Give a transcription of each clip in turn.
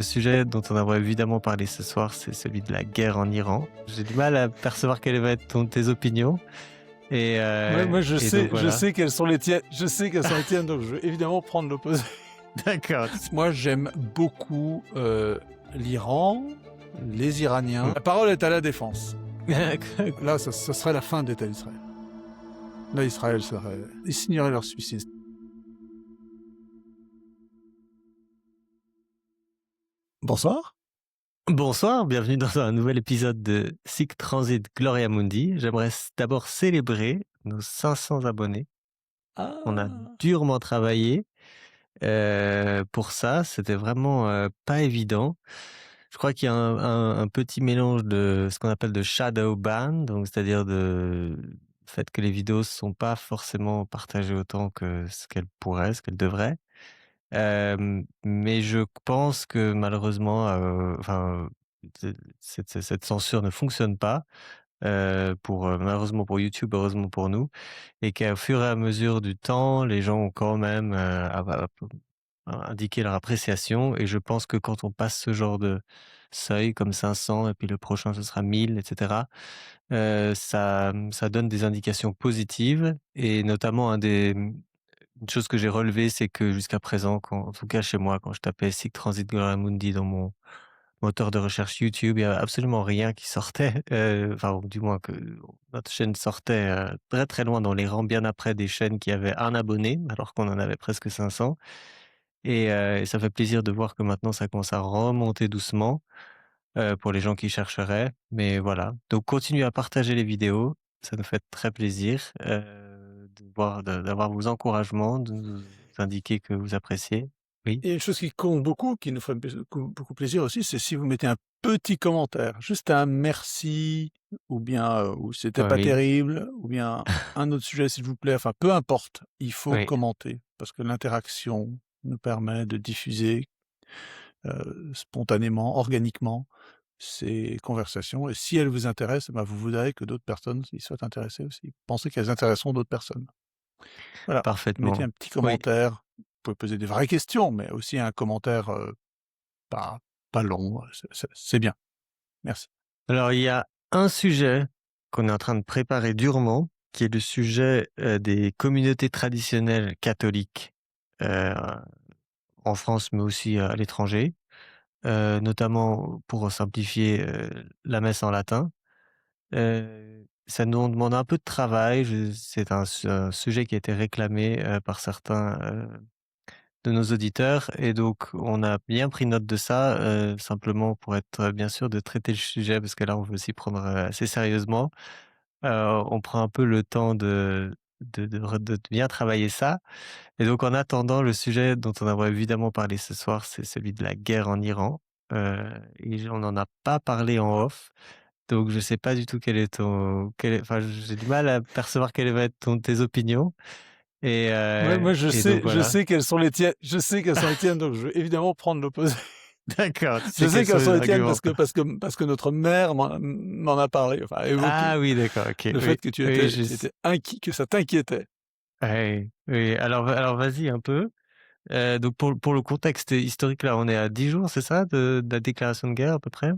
Le sujet dont on va évidemment parler ce soir, c'est celui de la guerre en Iran. J'ai du mal à percevoir quelles vont être tes opinions. Et, Ouais, euh, moi, et donc je voilà. sais quelles sont les tiennes. Je sais quelles sont les tiennes, donc je vais évidemment prendre l'opposé. D'accord. Moi, j'aime beaucoup l'Iran, les Iraniens. Mm. La parole est à la défense. Là, ça serait la fin de l'État d'Israël. Là, Israël serait... Ils signeraient leur suicide. Bonsoir. Bonsoir, bienvenue dans un nouvel épisode de Sic Transit Gloria Mundi. J'aimerais d'abord célébrer nos 500 abonnés. On a Ah. durement travaillé pour ça. C'était vraiment pas évident. Je crois qu'il y a un petit mélange de ce qu'on appelle de shadow ban, donc c'est-à-dire de le fait que les vidéos ne sont pas forcément partagées autant que ce qu'elles pourraient, ce qu'elles devraient. Mais je pense que malheureusement, enfin, cette censure ne fonctionne pas malheureusement pour YouTube, heureusement pour nous, et qu'au fur et à mesure du temps, les gens ont quand même indiqué leur appréciation. Et je pense que quand on passe ce genre de seuil comme 500 et puis le prochain ce sera 1000, etc., ça donne des indications positives. Et notamment une chose que j'ai relevée, c'est que jusqu'à présent, en tout cas chez moi, quand je tapais Sic Transit Gloria Mundi dans mon moteur de recherche YouTube, il y a absolument rien qui sortait, enfin, ou du moins que notre chaîne sortait, très, très loin dans les rangs, bien après des chaînes qui avaient 1 abonné, alors qu'on en avait presque 500. Et ça fait plaisir de voir que maintenant ça commence à remonter doucement, pour les gens qui chercheraient. Mais voilà, donc continuez à partager les vidéos, ça nous fait très plaisir, d'avoir vos encouragements, de nous indiquer que vous appréciez. Oui? Et une chose qui compte beaucoup, qui nous ferait beaucoup plaisir aussi, c'est si vous mettez un petit commentaire, juste un merci, ou bien ou c'était pas Oui, terrible, ou bien un autre sujet s'il vous plaît, enfin peu importe, il faut oui. commenter, parce que l'interaction nous permet de diffuser spontanément, organiquement, ces conversations, et si elles vous intéressent, ben, vous voudrez que d'autres personnes y soient intéressées aussi. Pensez qu'elles intéresseront d'autres personnes. Voilà, mettez Parfaitement. un petit Oui. commentaire, vous pouvez poser des vraies questions, mais aussi un commentaire pas pas long, c'est bien. Merci. Alors, il y a un sujet qu'on est en train de préparer durement, qui est le sujet des communautés traditionnelles catholiques euh, en France, mais aussi à l'étranger, notamment pour simplifier la messe en latin. Ça nous demande un peu de travail. C'est un sujet qui a été réclamé par certains de nos auditeurs, et donc on a bien pris note de ça, simplement pour être bien sûr de traiter le sujet, parce que là on veut s'y prendre assez sérieusement. On prend un peu le temps de bien travailler ça. Et donc en attendant, le sujet dont on va évidemment parler ce soir, c'est celui de la guerre en Iran. Et on n'en a pas parlé en off, donc je sais pas du tout enfin, j'ai du mal à percevoir quelles vont être tes opinions. Et, Ouais, euh, moi et donc je voilà. sais quelles sont les tiennes, je sais quelles sont les tiennes, donc je vais évidemment prendre l'opposé. D'accord, tu Je sais sais quels sont quelles sont les les tiennes arguments. parce que notre mère m'en a parlé, enfin a évoqué Ah oui, d'accord, OK, le oui, fait que oui, tu étais inquiet, que ça t'inquiétait. oui, oui, alors vas-y un peu. Donc pour le contexte historique, là, on est à 10 jours, c'est ça, de la déclaration de guerre à peu près?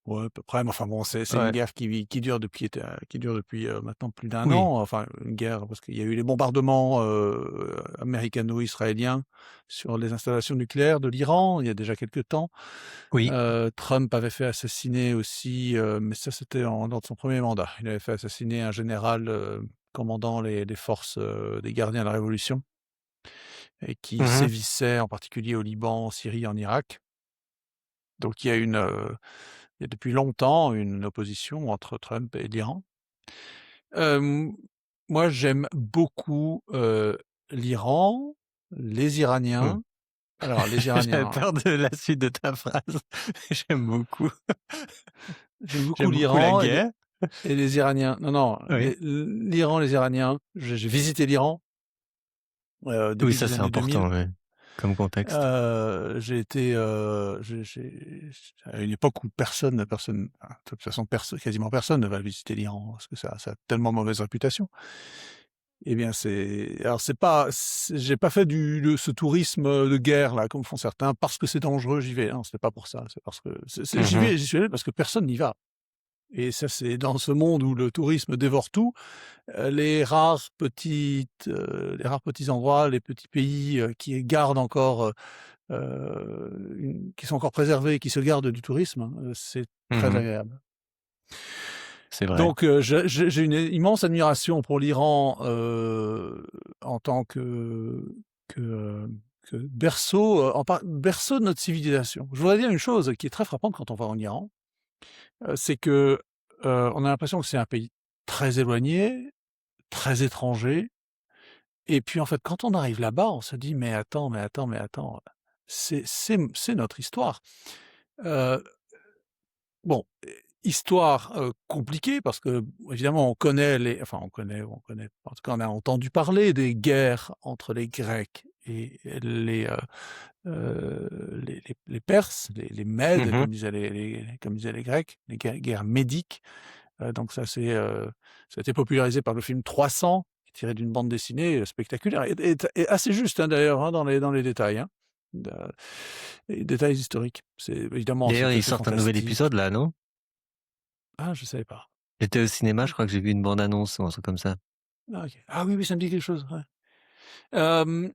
Ouais, à peu près, mais enfin bon, c'est une Ouais, guerre qui dure depuis, maintenant plus d'un oui, an. Enfin, une guerre parce qu'il y a eu les bombardements, américano-israéliens sur les installations nucléaires de l'Iran, il y a déjà quelque temps. oui. Trump avait fait assassiner aussi, mais ça c'était lors de son premier mandat. Il avait fait assassiner un général, commandant les forces, des gardiens de la révolution et qui Mmh. sévissait en particulier au Liban, en Syrie, en Irak. Donc il y a depuis longtemps une opposition entre Trump et l'Iran. Hem, Moi j'aime beaucoup, l'Iran, les Mmh. Iraniens. Alors les J'avais Iraniens, peur de la suite de ta phrase. J'aime beaucoup. j'aime beaucoup J'aime beaucoup la l'Iran guerre. et les Iraniens. Non, non, Oui. l'Iran, les Iraniens, j'ai visité l'Iran, Oui, début ça des c'est années 2000. important, ouais, comme contexte. J'ai été, à une époque où enfin, de toute façon quasiment personne ne va visiter l'Iran parce que ça a tellement mauvaise réputation. Eh bien, c'est pas, j'ai pas fait ce tourisme de guerre là, comme font certains, parce que c'est dangereux, j'y vais. Non, c'était pas pour ça. C'est parce que Mmh. j'y suis allé parce que personne n'y va. Et ça, c'est dans ce monde où le tourisme dévore tout, les rares petits endroits, les petits pays qui gardent encore, qui sont encore préservés, qui se gardent du tourisme, c'est très Mmh. agréable. C'est vrai. Donc, j'ai une immense admiration pour l'Iran, en tant que, que berceau, berceau de notre civilisation. Je voudrais dire une chose qui est très frappante quand on va en Iran, c'est que, on a l'impression que c'est un pays très éloigné, très étranger, et puis, en fait, quand on arrive là-bas, on se dit: «Mais attends, mais attends, mais attends, c'est notre histoire». Heu Bon, histoire, compliquée parce que, évidemment, on connaît, en tout cas, on a entendu parler des guerres entre les Grecs et les Perses, les Mèdes, Mmh. comme disaient les Grecs, les guerres médiques. Donc ça a été popularisé par le film 300, tiré d'une bande dessinée, spectaculaire et assez juste, hein, d'ailleurs, hein, dans les détails, hein, de les détails historiques. C'est évidemment, c'est D'ailleurs, tout à ils fait sortent un nouvel fantastique. épisode là, non? Ah, je savais pas. J'étais au cinéma, je crois que j'ai vu une bande annonce ou un truc comme ça. Ah, OK. Ah oui, oui, ça me dit quelque chose, ouais. Hem,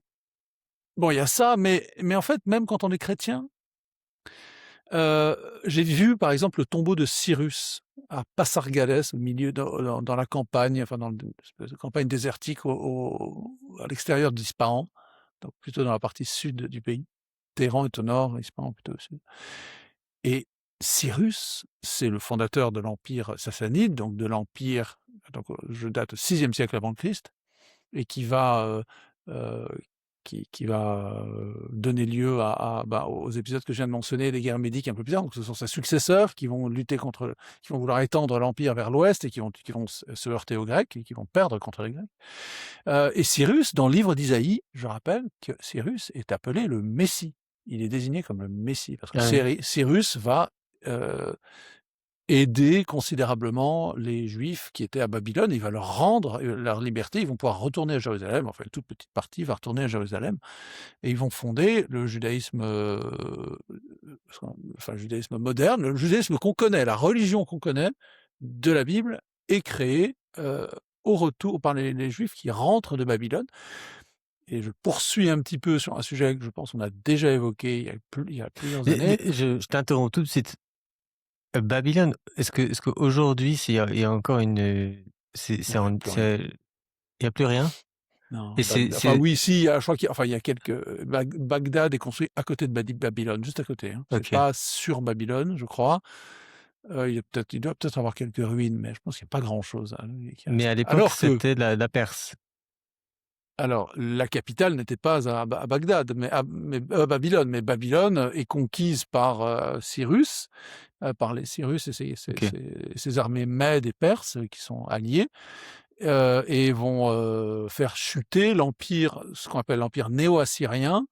bon, il y a ça, mais en fait, même quand on est chrétien, heu, j'ai vu, par exemple, le tombeau de Cyrus à Passargades, au milieu dans la campagne, enfin, dans une espèce de campagne désertique à l'extérieur d'Ispahan, donc plutôt dans la partie sud du pays. Téhéran est au nord, Ispahan plutôt au sud, et Cyrus, c'est le fondateur de l'empire sassanide, donc de l'empire, donc je date au 6e siècle avant le Christ, et heu, qui va, donner lieu bah, aux épisodes que je viens de mentionner, les guerres médiques un peu plus tard. Donc ce sont ses successeurs qui vont lutter qui vont vouloir étendre l'empire vers l'ouest et qui vont se heurter aux Grecs et qui vont perdre contre les Grecs. Et Cyrus, dans le livre d'Isaïe, je rappelle que Cyrus est appelé le Messie. Il est désigné comme le Messie parce que Ah oui. Cyrus va, heu aider considérablement les Juifs qui étaient à Babylone. Il va leur rendre leur liberté. Ils vont pouvoir retourner à Jérusalem. Enfin, une toute petite partie va retourner à Jérusalem et ils vont fonder le judaïsme, enfin, le judaïsme moderne, le judaïsme qu'on connaît, la religion qu'on connaît de la Bible est créée au retour par les Juifs qui rentrent de Babylone. Et je poursuis un petit peu sur un sujet que je pense on a déjà évoqué il y a plusieurs Mais années. je t'interromps tout de suite. Babylone, est-ce qu'aujourd'hui, il y a encore une, Non, il n'y a plus rien. il y a plus rien? Non, Et enfin c'est oui, si, je crois il y a quelques, Bagdad est construit à côté de Babylone, juste à côté, hein. C'est OK. pas sur Babylone, je crois. Il doit peut-être avoir quelques ruines, mais je pense qu'il y a pas grand-chose, hein, qui Mais reste. à l'époque, c'était la Perse. Alors la capitale n'était pas à Bagdad, Babylone, mais Babylone est conquise par, Cyrus, par les Cyrus et OK. ses armées mèdes et perses, qui sont alliées. Et vont, faire chuter l'empire, ce qu'on appelle l'empire néo-assyrien.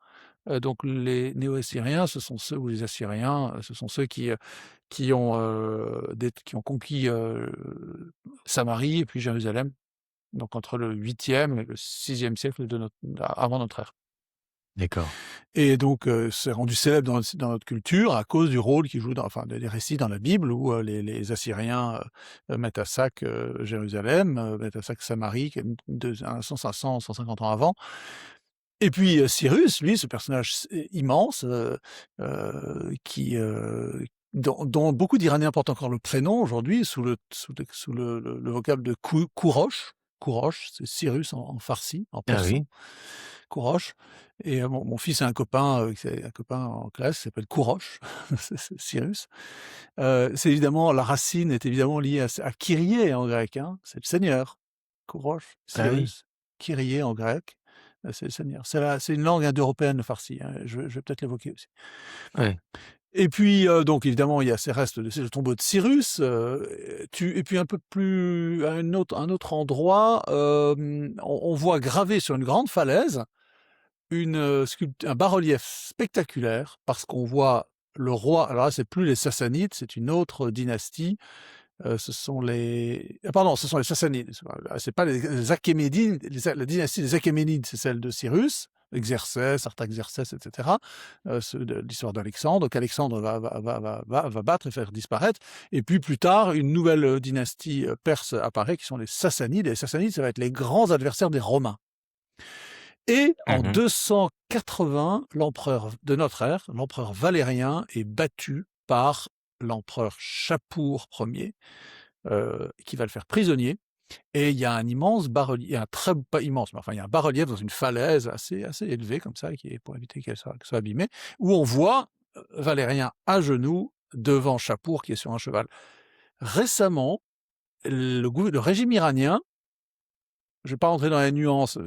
Donc les néo-assyriens, ce sont ceux ou les Assyriens, ce sont ceux qui ont conquis, Samarie et puis Jérusalem, donc entre le 8e et le 6e siècle avant notre ère. D'accord. Et donc, c'est rendu célèbre dans notre culture à cause du rôle qu'ils jouent des récits dans la Bible où, les Assyriens, mettent à sac, Jérusalem, mettent à sac Samarie, qui est 150 ans avant. Et puis, Cyrus, lui, ce personnage immense, dont beaucoup d'Iraniens portent encore le prénom aujourd'hui sous le vocable de Kourosh. Kourosh, c'est Cyrus en farsi, en Ah persan. oui? Kourosh. Et mon fils a un copain, c'est un copain en classe qui s'appelle Kourosh, c'est Cyrus. C'est évidemment la racine est évidemment liée à Kyrie en grec, hein, c'est le Seigneur. Kourosh, Ah oui? Cyrus, Kyrie en grec, c'est le Seigneur. C'est une langue indo-européenne, le farsi, hein, je vais peut-être l'évoquer aussi. Ouais. Et puis, donc évidemment, il y a ces restes c'est le tombeau de Cyrus, et puis un peu plus à un autre endroit, on voit gravé sur une grande falaise un bas-relief spectaculaire parce qu'on voit le roi, alors là, c'est plus les Sassanides, c'est une autre dynastie, Ce sont les pardon, ce sont les Sassanides. C'est pas les Achéménides, la dynastie des Achéménides, c'est celle de Cyrus, Xerxès, Artaxerxès, et cetera, ceux de l'histoire d'Alexandre. Donc Alexandre va battre et faire disparaître, et puis plus tard, une nouvelle, dynastie, perse apparaît, qui sont les Sassanides, et les Sassanides, ça va être les grands adversaires des Romains. Et en Mmh. 280, l'empereur de notre ère, l'empereur Valérien, est battu par l'empereur Chapour Ier, qui va le faire prisonnier. Et il y a un immense bas-relief, pas immense, mais enfin il y a un bas-relief dans une falaise assez élevé comme ça, qui est pour éviter qu'elle soit abîmée, où on voit Valérien à genoux devant Chapour qui est sur un cheval. Récemment, le régime iranien, je ne vais pas rentrer dans les nuances,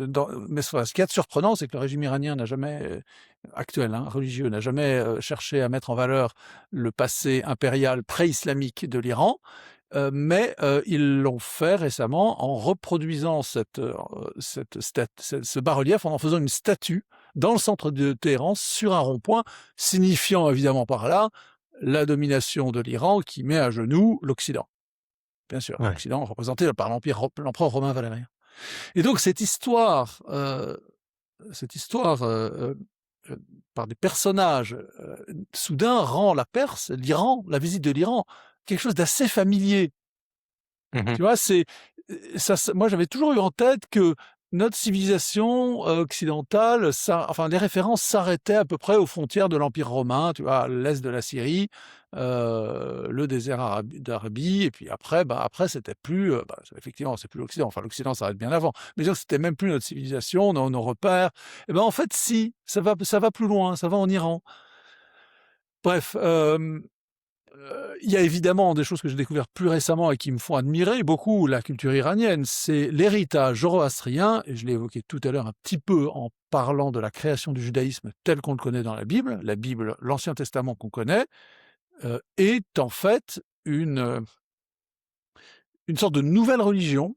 mais ce qui est surprenant, c'est que le régime iranien n'a jamais, actuel, religieux, n'a jamais cherché à mettre en valeur le passé impérial pré-islamique de l'Iran, mais ils l'ont fait récemment en reproduisant ce bas-relief, en faisant une statue dans le centre de Téhéran, sur un rond-point, signifiant évidemment par là la domination de l'Iran qui met à genoux l'Occident. Bien sûr, Ouais. l'Occident représenté par l'empereur romain Valérien. Et donc cette histoire, par des personnages, soudain rend l'Iran, la visite de l'Iran, quelque chose d'assez familier. Mmh. Tu vois, moi j'avais toujours eu en tête que notre civilisation occidentale, les références s'arrêtaient à peu près aux frontières de l'Empire romain, tu vois, à l'est de la Syrie, le désert d'Arabie, et puis après c'était plus, effectivement, c'est plus l'Occident. Enfin, l'Occident s'arrête bien avant, mais disons que c'était même plus notre civilisation, nos repères. Et ben en fait, si, ça va plus loin, ça va en Iran. Bref. Il y a évidemment des choses que j'ai découvertes plus récemment et qui me font admirer beaucoup la culture iranienne. C'est l'héritage zoroastrien, et je l'ai évoqué tout à l'heure un petit peu en parlant de la création du judaïsme tel qu'on le connaît dans la Bible. La Bible, l'Ancien Testament qu'on connaît, est en fait une sorte de nouvelle religion,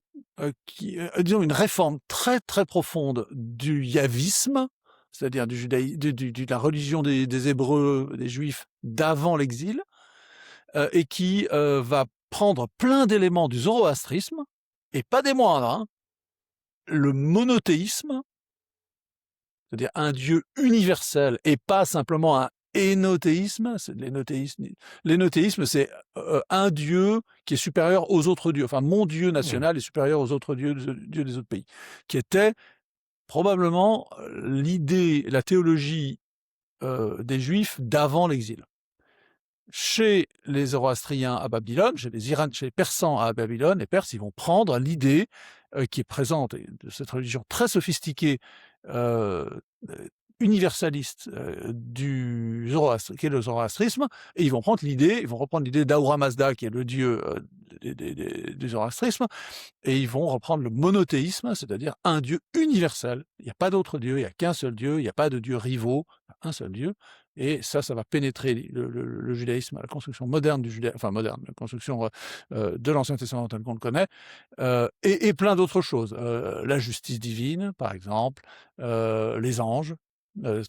disons une réforme très très profonde du yavisme, c'est-à-dire de la religion des Hébreux, des Juifs d'avant l'exil, et qui va prendre plein d'éléments du zoroastrisme, et pas des moindres, le monothéisme, c'est-à-dire un Dieu universel, et pas simplement un énothéisme. L'énothéisme, c'est un Dieu qui est supérieur aux autres dieux. Enfin, mon Dieu Mmh. national est supérieur aux autres dieux des autres pays, qui était probablement l'idée, la théologie des Juifs d'avant l'exil. Chez les Zoroastriens à Babylone, chez les Persans à Babylone, les Perses, ils vont prendre l'idée qui est présente de cette religion très sophistiquée, euh, universaliste qui est le zoroastrisme, et ils vont reprendre l'idée d'Ahura Mazda, qui est le dieu du zoroastrisme, et ils vont reprendre le monothéisme, c'est-à-dire un Dieu universel. Il n'y a pas d'autre Dieu, il n'y a qu'un seul Dieu, il n'y a pas de dieux rivaux, un seul Dieu. Et ça va pénétrer le judaïsme, la construction moderne du judaïsme, enfin moderne, la construction de l'Ancien Testament tel qu'on le connaît, et plein d'autres choses. La justice divine, par exemple, les anges,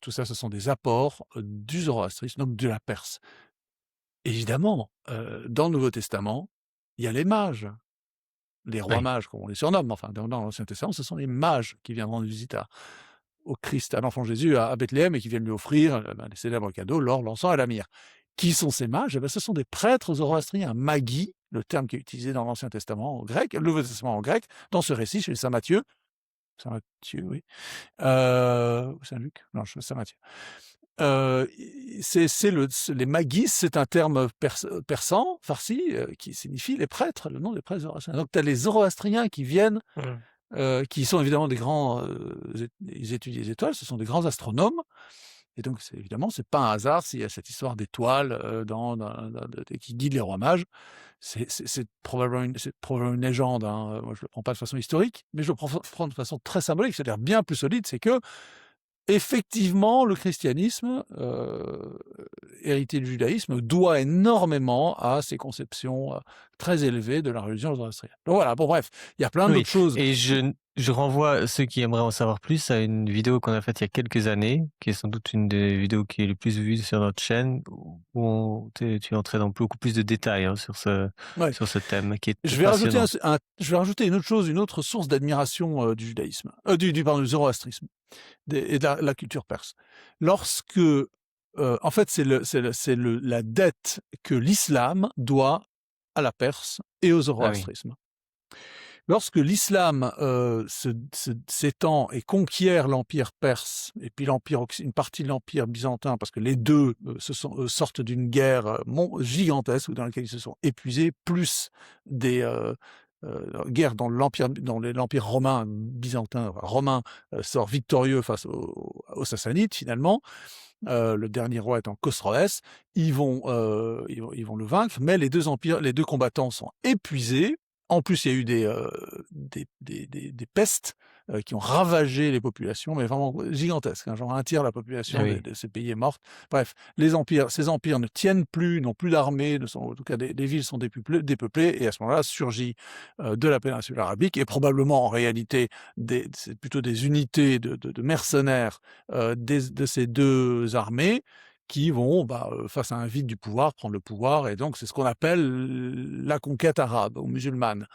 tout ça, ce sont des apports du zoroastrisme, donc de la Perse. Évidemment, dans le Nouveau Testament, il y a les mages. Les rois Oui. mages, comme on les surnomme, enfin, dans l'Ancien Testament, ce sont les mages qui viennent rendre visite au Christ, à l'enfant Jésus, à Bethléem, et qui viennent lui offrir les célèbres cadeaux, l'or, l'encens et la myrrhe. Qui sont ces mages? Ce sont des prêtres zoroastriens, magi, le terme qui est utilisé dans l'Ancien Testament en grec, le Nouveau Testament en grec, dans ce récit chez Saint Matthieu, oui, Saint Luc, non, Saint Matthieu. Les magis, c'est un terme persan, farsi, qui signifie les prêtres, le nom des prêtres zoroastriens. Donc tu as les zoroastriens qui viennent, Mmh. qui sont évidemment des grands, ils étudient les étoiles, ce sont des grands astronomes, et donc évidemment, c'est pas un hasard s'il y a cette histoire d'étoiles qui guide les rois mages. C'est probablement une légende, moi je le prends pas de façon historique, mais je le prends de façon très symbolique, c'est-à-dire bien plus solide, c'est que effectivement, le christianisme, hérité du judaïsme, doit énormément à ces conceptions très élevées de la religion zoroastrienne. Donc voilà, bon bref, il y a plein Oui d'autres choses. et je je renvoie ceux qui aimeraient en savoir plus à une vidéo qu'on a faite il y a quelques années, qui est sans doute une des vidéos qui est le plus vue sur notre chaîne, où tu entrais dans beaucoup plus de détails, hein, Ouais. sur ce thème qui est Je vais rajouter passionnant. je vais rajouter une autre chose, une autre source d'admiration, du judaïsme, pardon, du zoroastrisme et de la culture perse. Lorsque, en fait, c'est la dette que l'islam doit à la Perse et au Ah oui, zoroastrisme. Lorsque l'islam s'étend et conquiert l'empire perse et puis une partie de l'empire byzantin, parce que les deux sortent d'une guerre gigantesque dans laquelle ils se sont épuisés, plus des guerres dans l'empire romain byzantin, enfin, romain sort victorieux face aux Sassanides finalement. Le dernier roi étant Khosroès, ils vont le vaincre, mais les deux combattants sont épuisés. En plus, il y a eu des pestes qui ont ravagé les populations, mais vraiment gigantesques, hein, genre un tiers de la ah population oui. de ces pays est morte. Bref, ces empires ne tiennent plus, n'ont plus d'armée, en tout cas les villes sont dépeuplées, et à ce moment-là surgit de la péninsule arabique, et probablement en réalité c'est plutôt des unités de mercenaires de ces deux armées qui vont, face à un vide du pouvoir, prendre le pouvoir, et donc c'est ce qu'on appelle la conquête arabe ou musulmane.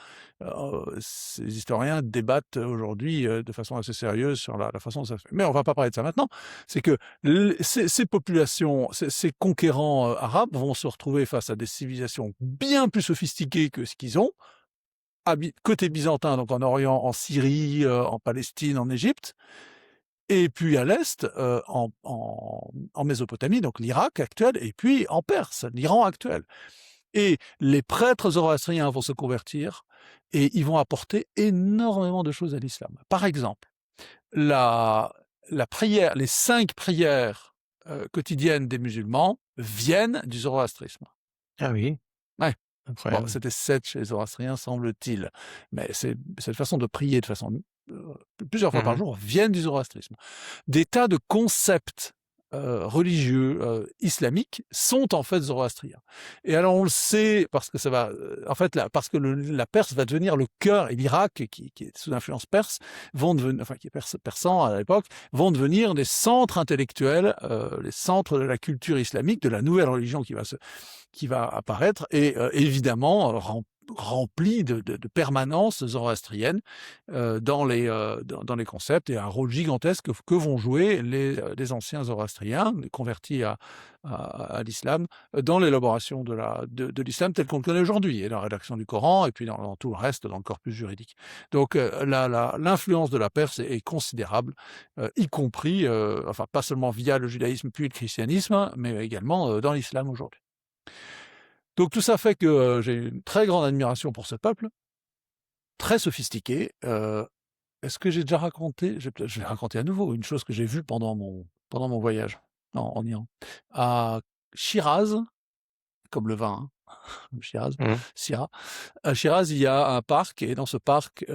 Ces historiens débattent aujourd'hui de façon assez sérieuse sur la façon dont ça se fait. Mais on va pas parler de ça maintenant. C'est que ces populations, ces conquérants arabes vont se retrouver face à des civilisations bien plus sophistiquées que ce qu'ils ont, côté byzantin, donc en Orient, en Syrie, en Palestine, en Égypte, et puis à l'est, en Mésopotamie, donc l'Irak actuel, et puis en Perse, l'Iran actuel. Et les prêtres zoroastriens vont se convertir et ils vont apporter énormément de choses à l'islam. Par exemple, la, la prière, les 5 prières quotidiennes des musulmans viennent du zoroastrisme. Ah oui, Ouais. Bon, incroyable. c'était 7 chez les zoroastriens, semble-t-il. Mais cette façon de prier de façon plusieurs fois par Mmh. jour viennent du zoroastrisme. Des tas de concepts religieux islamiques sont en fait zoroastriens. Et alors on le sait parce que ça va, en fait, parce que la Perse va devenir le cœur, et l'Irak, qui est sous influence perse, vont devenir, enfin qui est persan à l'époque, vont devenir des centres intellectuels, les centres de la culture islamique, de la nouvelle religion qui va apparaître, et évidemment rempli de permanence zoroastrienne dans les concepts, et un rôle gigantesque que vont jouer les anciens zoroastriens convertis à l'islam dans l'élaboration de l'islam tel qu'on le connaît aujourd'hui, et la rédaction du Coran, et puis dans tout le reste, dans le corpus juridique. Donc l'influence de la Perse est considérable, y compris, enfin pas seulement via le judaïsme puis le christianisme, mais également dans l'islam aujourd'hui. Donc tout ça fait que j'ai une très grande admiration pour ce peuple, très sophistiqué. Est-ce que j'ai déjà raconté? Je vais raconter à nouveau une chose que j'ai vue pendant mon voyage en Iran. À Shiraz, comme le vin, hein, Shiraz, Mmh. Syrah. À Shiraz, il y a un parc, et dans ce parc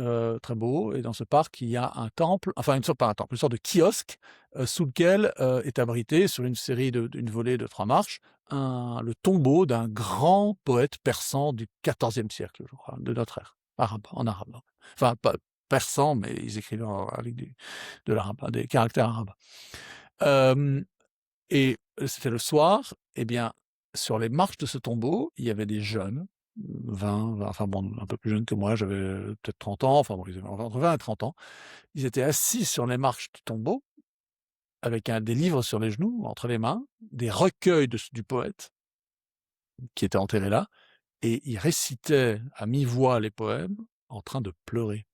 très beau, et dans ce parc, il y a un temple, enfin pas un temple, une sorte de kiosque sous lequel est abrité, sur une volée de 3 marches, le tombeau d'un grand poète persan du XIVe siècle, je crois, de notre ère, en arabe. Enfin, pas persan, mais ils écrivaient avec de l'arabe, des caractères arabes. Euh, et c'était le soir, eh bien, sur les marches de ce tombeau, il y avait des jeunes, 20, enfin bon, un peu plus jeunes que moi, j'avais peut-être 30 ans, enfin bon, ils avaient entre 20 et 30 ans. Ils étaient assis sur les marches du tombeau, avec des livres sur les genoux, entre les mains, des recueils du poète, qui était enterré là, et ils récitaient à mi-voix les poèmes, en train de pleurer.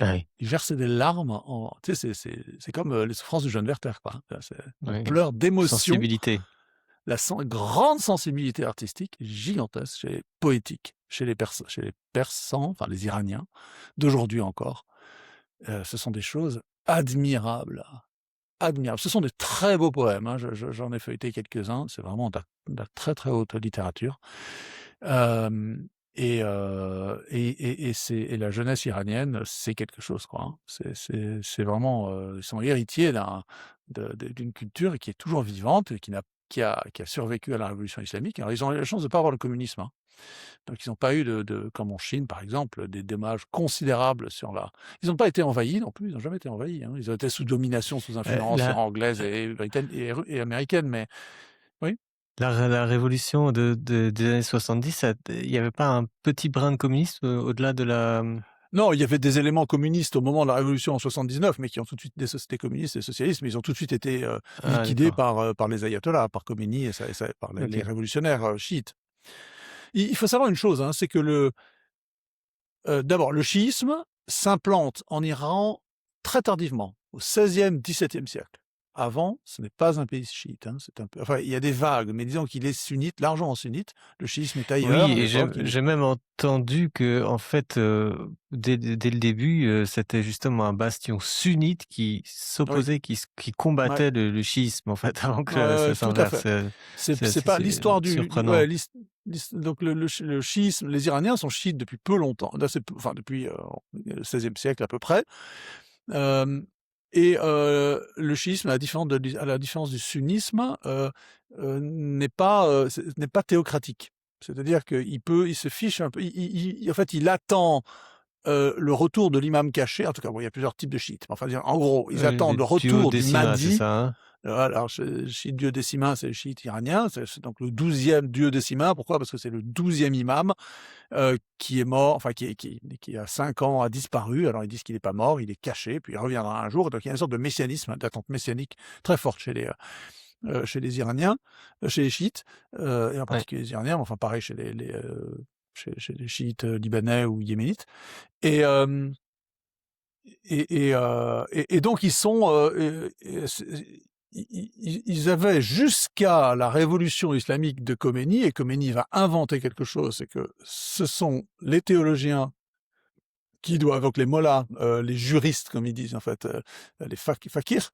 Ah oui, Ils versaient des larmes, tu sais, c'est comme les souffrances du jeune Werther, quoi. On oui. pleure d'émotion. Sensibilité. Grande sensibilité artistique, gigantesque, poétique, chez les Persans, enfin les Iraniens, d'aujourd'hui encore. Ce sont des choses admirables, admirables. Ce sont des très beaux poèmes, hein, j'en ai feuilleté quelques-uns, c'est vraiment de la très très haute littérature. Et la jeunesse iranienne, c'est quelque chose, quoi, hein. C'est vraiment, ils sont héritiers d'une culture qui est toujours vivante, et qui n'a qui a survécu à la révolution islamique. Alors ils ont eu la chance de ne pas avoir le communisme, hein. Donc ils n'ont pas eu comme en Chine par exemple, des dommages considérables sur la ils n'ont pas été envahis non plus, ils n'ont jamais été envahis, hein. Ils ont été sous domination, sous influence La anglaise et britannique et américaine, mais oui? la révolution des années 70, il y avait pas un petit brin de communisme, au-delà de la, Non, il y avait des éléments communistes au moment de la révolution en 79, mais qui ont tout de suite des sociétés communistes et socialistes, mais ils ont tout de suite été, ah liquidés d'accord, par les ayatollahs, par Khomeini et par les OK. révolutionnaires, chiites. Il faut savoir une chose, hein, c'est que d'abord le chiisme s'implante en Iran très tardivement, au XVIe, XVIIe siècle. Avant, ce n'est pas un pays chiite, hein, c'est un peu enfin, il y a des vagues, mais disons qu'il est sunnite, largement sunnite. Le chiisme est ailleurs Oui à et j'ai l'époque, il est j'ai même entendu qu'en fait, dès le début, c'était justement un bastion sunnite qui oui, s'opposait, qui ouais. combattait le chiisme en fait avant Ouais, que ouais, ça tout à s'inverse, fait. c'est C'est assez pas l'histoire du ouais, surprenant. donc le chiisme, les Iraniens sont chiites depuis peu longtemps, d'assez peu enfin depuis, le XVIe siècle à peu près. Hem le chiisme, à la différence du sunnisme, n'est pas théocratique. C'est-à-dire il se fiche un peu, en fait, il attend, le retour de l'imam caché. En tout cas, bon, il y a plusieurs types de chiites, mais enfin, dire en gros, ils attendent le retour du Duodécimain, c'est Mahdi. ça, hein? Alors, chiite duodécimain, c'est le chiite iranien, c'est donc le 12e duodécimain. Pourquoi? Parce que c'est le 12e imam, qui est mort, enfin qui a 5 ans a disparu. Alors ils disent qu'il n'est pas mort, il est caché, puis il reviendra un jour. Donc il y a une sorte de messianisme, d'attente messianique très forte chez les Iraniens, chez les chiites, et en Ouais. particulier les Iraniens, mais enfin pareil chez les chiites, libanais ou yéménites. Et hem et donc ils sont, ils avaient jusqu'à la révolution islamique de Khomeini, et Khomeini va inventer quelque chose, c'est que ce sont les théologiens qui doivent, donc les mollahs, les juristes comme ils disent en fait, les fakirs,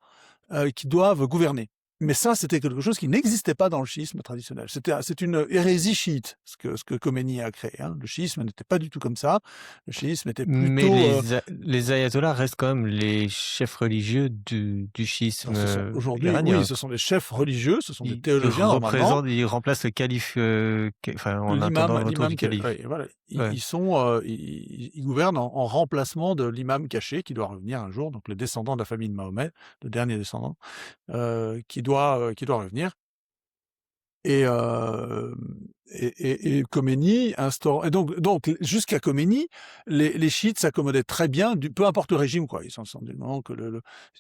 qui doivent gouverner. Mais ça, c'était quelque chose qui n'existait pas dans le chiisme traditionnel. C'est une hérésie chiite, ce que Khomeini a créé, hein. Le chiisme n'était pas du tout comme ça. Le chiisme était Mais plutôt, les ayatollahs restent quand même les chefs religieux du schisme, alors ce sont aujourd'hui, oui, iranien. ce sont des chefs religieux, ce sont des Ils théologiens normalement. représentent, ils remplacent le calife, enfin, en attendant le retour L'imam du qui calife. oui, voilà, Ouais. ils sont, ils gouvernent en remplacement de l'imam caché qui doit revenir un jour, donc le descendant de la famille de Mahomet, le dernier descendant, qui doit revenir. Et Khomeini instaure, et donc jusqu'à Khomeini, les chiites s'accommodaient très bien peu importe le régime, quoi. Ils s'en sont du moment que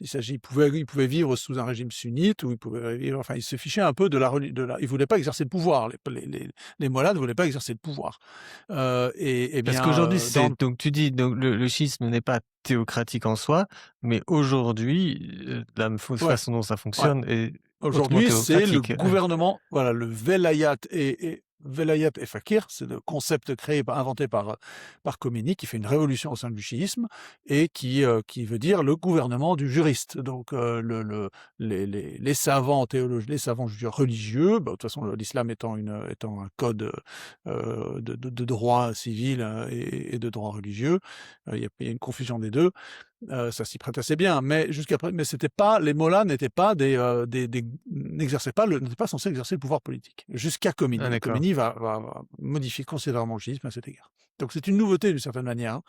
ils pouvaient vivre sous un régime sunnite, ou ils pouvaient vivre, enfin, ils se fichaient un peu ils voulaient pas exercer le pouvoir. Les mollahs ne voulaient pas exercer le pouvoir. Et Parce bien, qu'aujourd'hui, dans donc tu dis, donc le schisme n'est pas théocratique en soi, mais aujourd'hui, ouais, façon dont ça ouais. fonctionne est hautement Aujourd'hui, c'est le théocratique. gouvernement, voilà, le velayat velayat et fakir, c'est le concept inventé par Khomeini, qui fait une révolution au sein du chiisme, et qui veut dire le gouvernement du juriste. Donc, les savants théologiens, les savants religieux, bah, de toute façon, l'islam étant un code, de droit civil, et de droit religieux, il y a une confusion des deux. Ça s'y prête assez bien, mais mais c'était pas, les mollahs n'étaient pas n'étaient pas censés exercer le pouvoir politique, jusqu'à Ah Khomeini. Et d'accord. Khomeini va modifier considérablement le schisme à cet égard. Donc c'est une nouveauté d'une certaine manière, hein.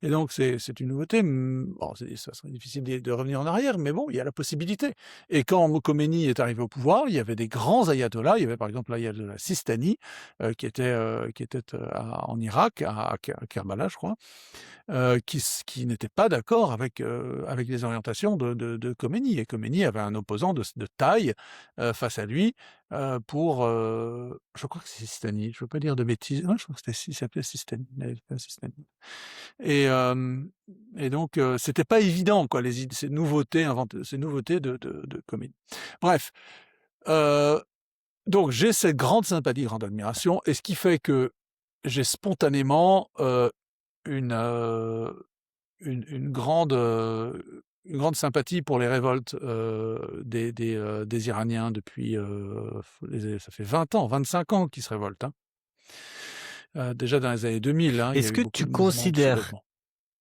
Et donc c'est une nouveauté, bon, ça serait difficile de revenir en arrière, mais bon, il y a la possibilité. Et quand Khomeini est arrivé au pouvoir, il y avait des grands ayatollahs. Il y avait par exemple l'ayatollah Sistani, qui était, en Irak, à Kerbala, je crois, qui n'était pas d'accord avec les orientations de Khomeini. Et Khomeini avait un opposant de taille, face à lui, je crois que c'est Sistani, je ne veux pas dire de bêtises. Non, je crois que il s'appelait Sistani, Sistani. Et donc, c'était pas évident, quoi, ces nouveautés de Khomeini. Bref, heu, donc j'ai cette grande sympathie, grande admiration, et ce qui fait que j'ai spontanément, une, heu une grande sympathie pour les révoltes, des Iraniens depuis, ça fait 20 ans, 25 ans qu'ils se révoltent, hein. Déjà dans les années 2000, hein, il y a Est-ce eu que beaucoup tu de mouvements de considères soulèvement.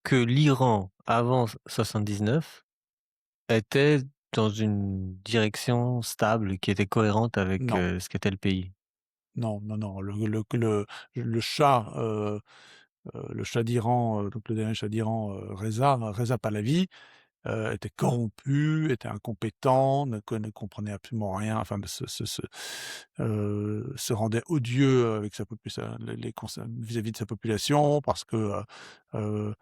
que l'Iran, avant 79, était dans une direction stable qui était cohérente avec, Non, ce qu'était le pays? non, non, non, le Shah d'Iran, donc le dernier Shah d'Iran, Reza Pahlavi, était corrompu, était incompétent, ne comprenait absolument rien, enfin se rendait odieux avec sa les vis-à-vis de sa population heu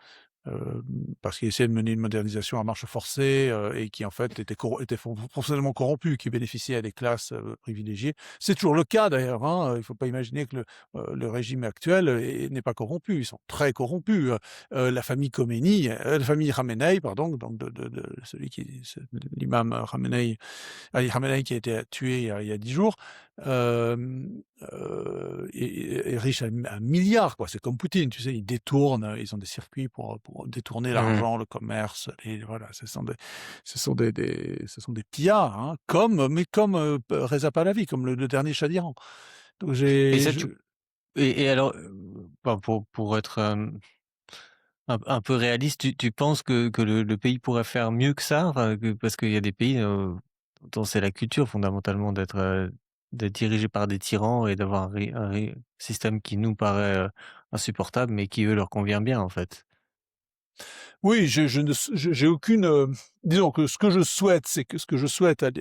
Hem, parce qu'il essayait de mener une modernisation à marche forcée, et qui en fait était fonctionnellement corrompu, qui bénéficiait à des classes, privilégiées. C'est toujours le cas d'ailleurs, hein, il ne faut pas imaginer que le régime actuel, n'est pas corrompu. Ils sont très corrompus, la famille Khomeini, la famille Khamenei pardon, donc de celui qui c'est l'imam Khamenei Ali Khamenei qui a été tué il y a 10 jours, est riche à milliards quoi. C'est comme Poutine, tu sais? Ils détournent, ils ont des circuits pour détourner Mmh. l'argent, le commerce, et voilà, ce sont des pillards, hein, comme, Reza Pahlavi, comme le dernier Shah d'Iran. Donc Et j'ai ça je tu et alors, bah, pour être, un peu réaliste, tu penses que le pays pourrait faire mieux que ça? Enfin, parce qu'il y a des pays, dont c'est la culture fondamentalement d'être dirigé par des tyrans et d'avoir un système qui nous paraît, insupportable, mais qui eux leur convient bien, en fait. oui, je ne s j'ai aucune, disons que ce que je souhaite, c'est que ce que je souhaite à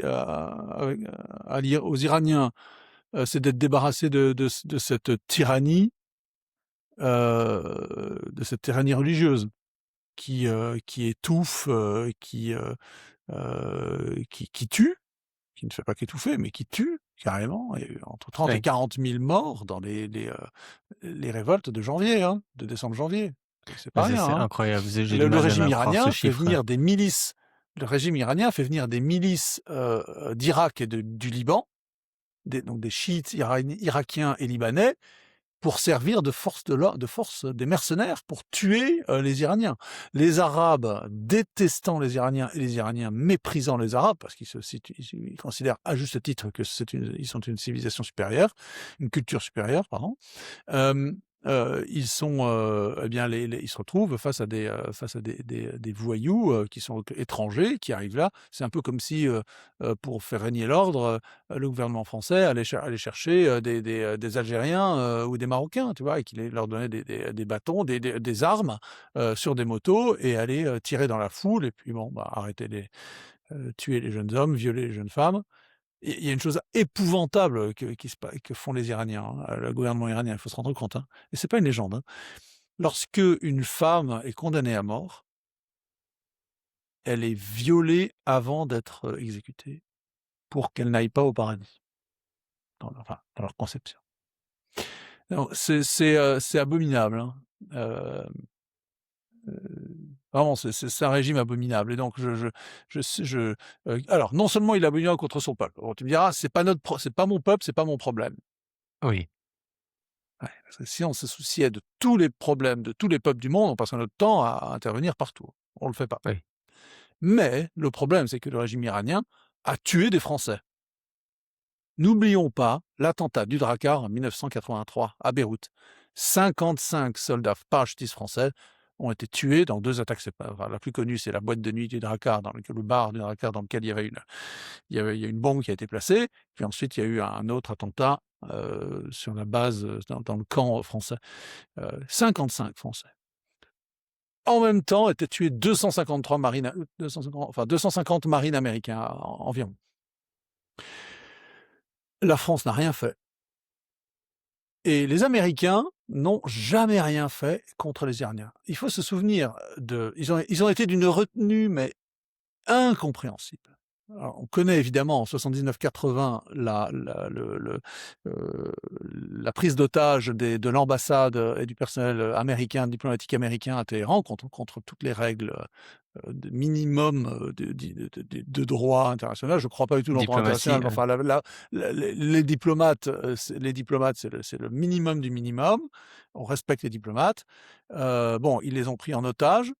l'I aux Iraniens, c'est d'être débarrassés de cette tyrannie religieuse qui étouffe, qui tue, qui ne fait pas qu'étouffer, mais qui tue carrément. Il y a eu entre 30 et Oui. 40 000 morts dans les révoltes de janvier, hein, de décembre-janvier. C'est Ouais, pas rien, c'est hein. incroyable. J'ai du Le mal même régime à croire ce iranien fait chiffre. venir des milices le régime iranien fait venir des milices, d'Irak et du Liban, donc des chiites irakiens et libanais, pour servir de force des mercenaires pour tuer, les Iraniens. Les Arabes détestant les Iraniens et les Iraniens méprisant les Arabes, parce ils considèrent à juste titre que ils sont une civilisation supérieure, une culture supérieure, pardon. Hem, ils sont, eh bien, ils se retrouvent face à des voyous, qui sont étrangers, qui arrivent là. C'est un peu comme si, pour faire régner l'ordre, le gouvernement français allait chercher, des Algériens, ou des Marocains, tu vois? Et qu'il leur donnait des bâtons, des armes, sur des motos, et allait, tirer dans la foule, et puis bon, bah, tuer les jeunes hommes, violer les jeunes femmes. Il y a une chose épouvantable que font les Iraniens, hein, le gouvernement iranien, il faut se rendre compte, hein, et c'est pas une légende, hein. Lorsque une femme est condamnée à mort, elle est violée avant d'être, exécutée, pour qu'elle n'aille pas au paradis, dans leur conception. Non, c'est abominable, hein. Hem, Vraiment, c'est un régime abominable, et donc je sais alors non seulement il est abominable contre son peuple. Bon, tu me diras: c'est pas mon peuple, c'est pas mon problème». Oui, Ouais, parce que si on se souciait de tous les problèmes de tous les peuples du monde, on passerait notre temps à intervenir partout. On le fait pas. oui, Mais le problème, c'est que le régime iranien a tué des Français. N'oublions pas l'attentat du Drakkar en 1983 à Beyrouth. 55 soldats parachutistes français ont été tués dans 2 attaques enfin, la plus connue, c'est la boîte de nuit du Drakkar, le bar du Drakkar dans lequel il y a une bombe qui a été placée. Puis ensuite, il y a eu un autre attentat, sur la base, dans le camp français. 55 Français. En même temps, étaient tués 253 marines, 250, enfin 250 marines américains environ. La France n'a rien fait. Et les Américains n'ont jamais rien fait contre les Iraniens. Il faut se souvenir ils ont été d'une retenue, mais incompréhensible. Alors, on connaît évidemment en 79-80 la prise d'otage de l'ambassade, et du personnel américain, diplomatique américain à Téhéran, contre toutes les règles, de minimum, de droit international. Je ne crois pas du tout dans le droit diplomatie, international, mais enfin les diplomates, c'est le minimum du minimum. On respecte les diplomates. Bon, ils les ont pris en otage,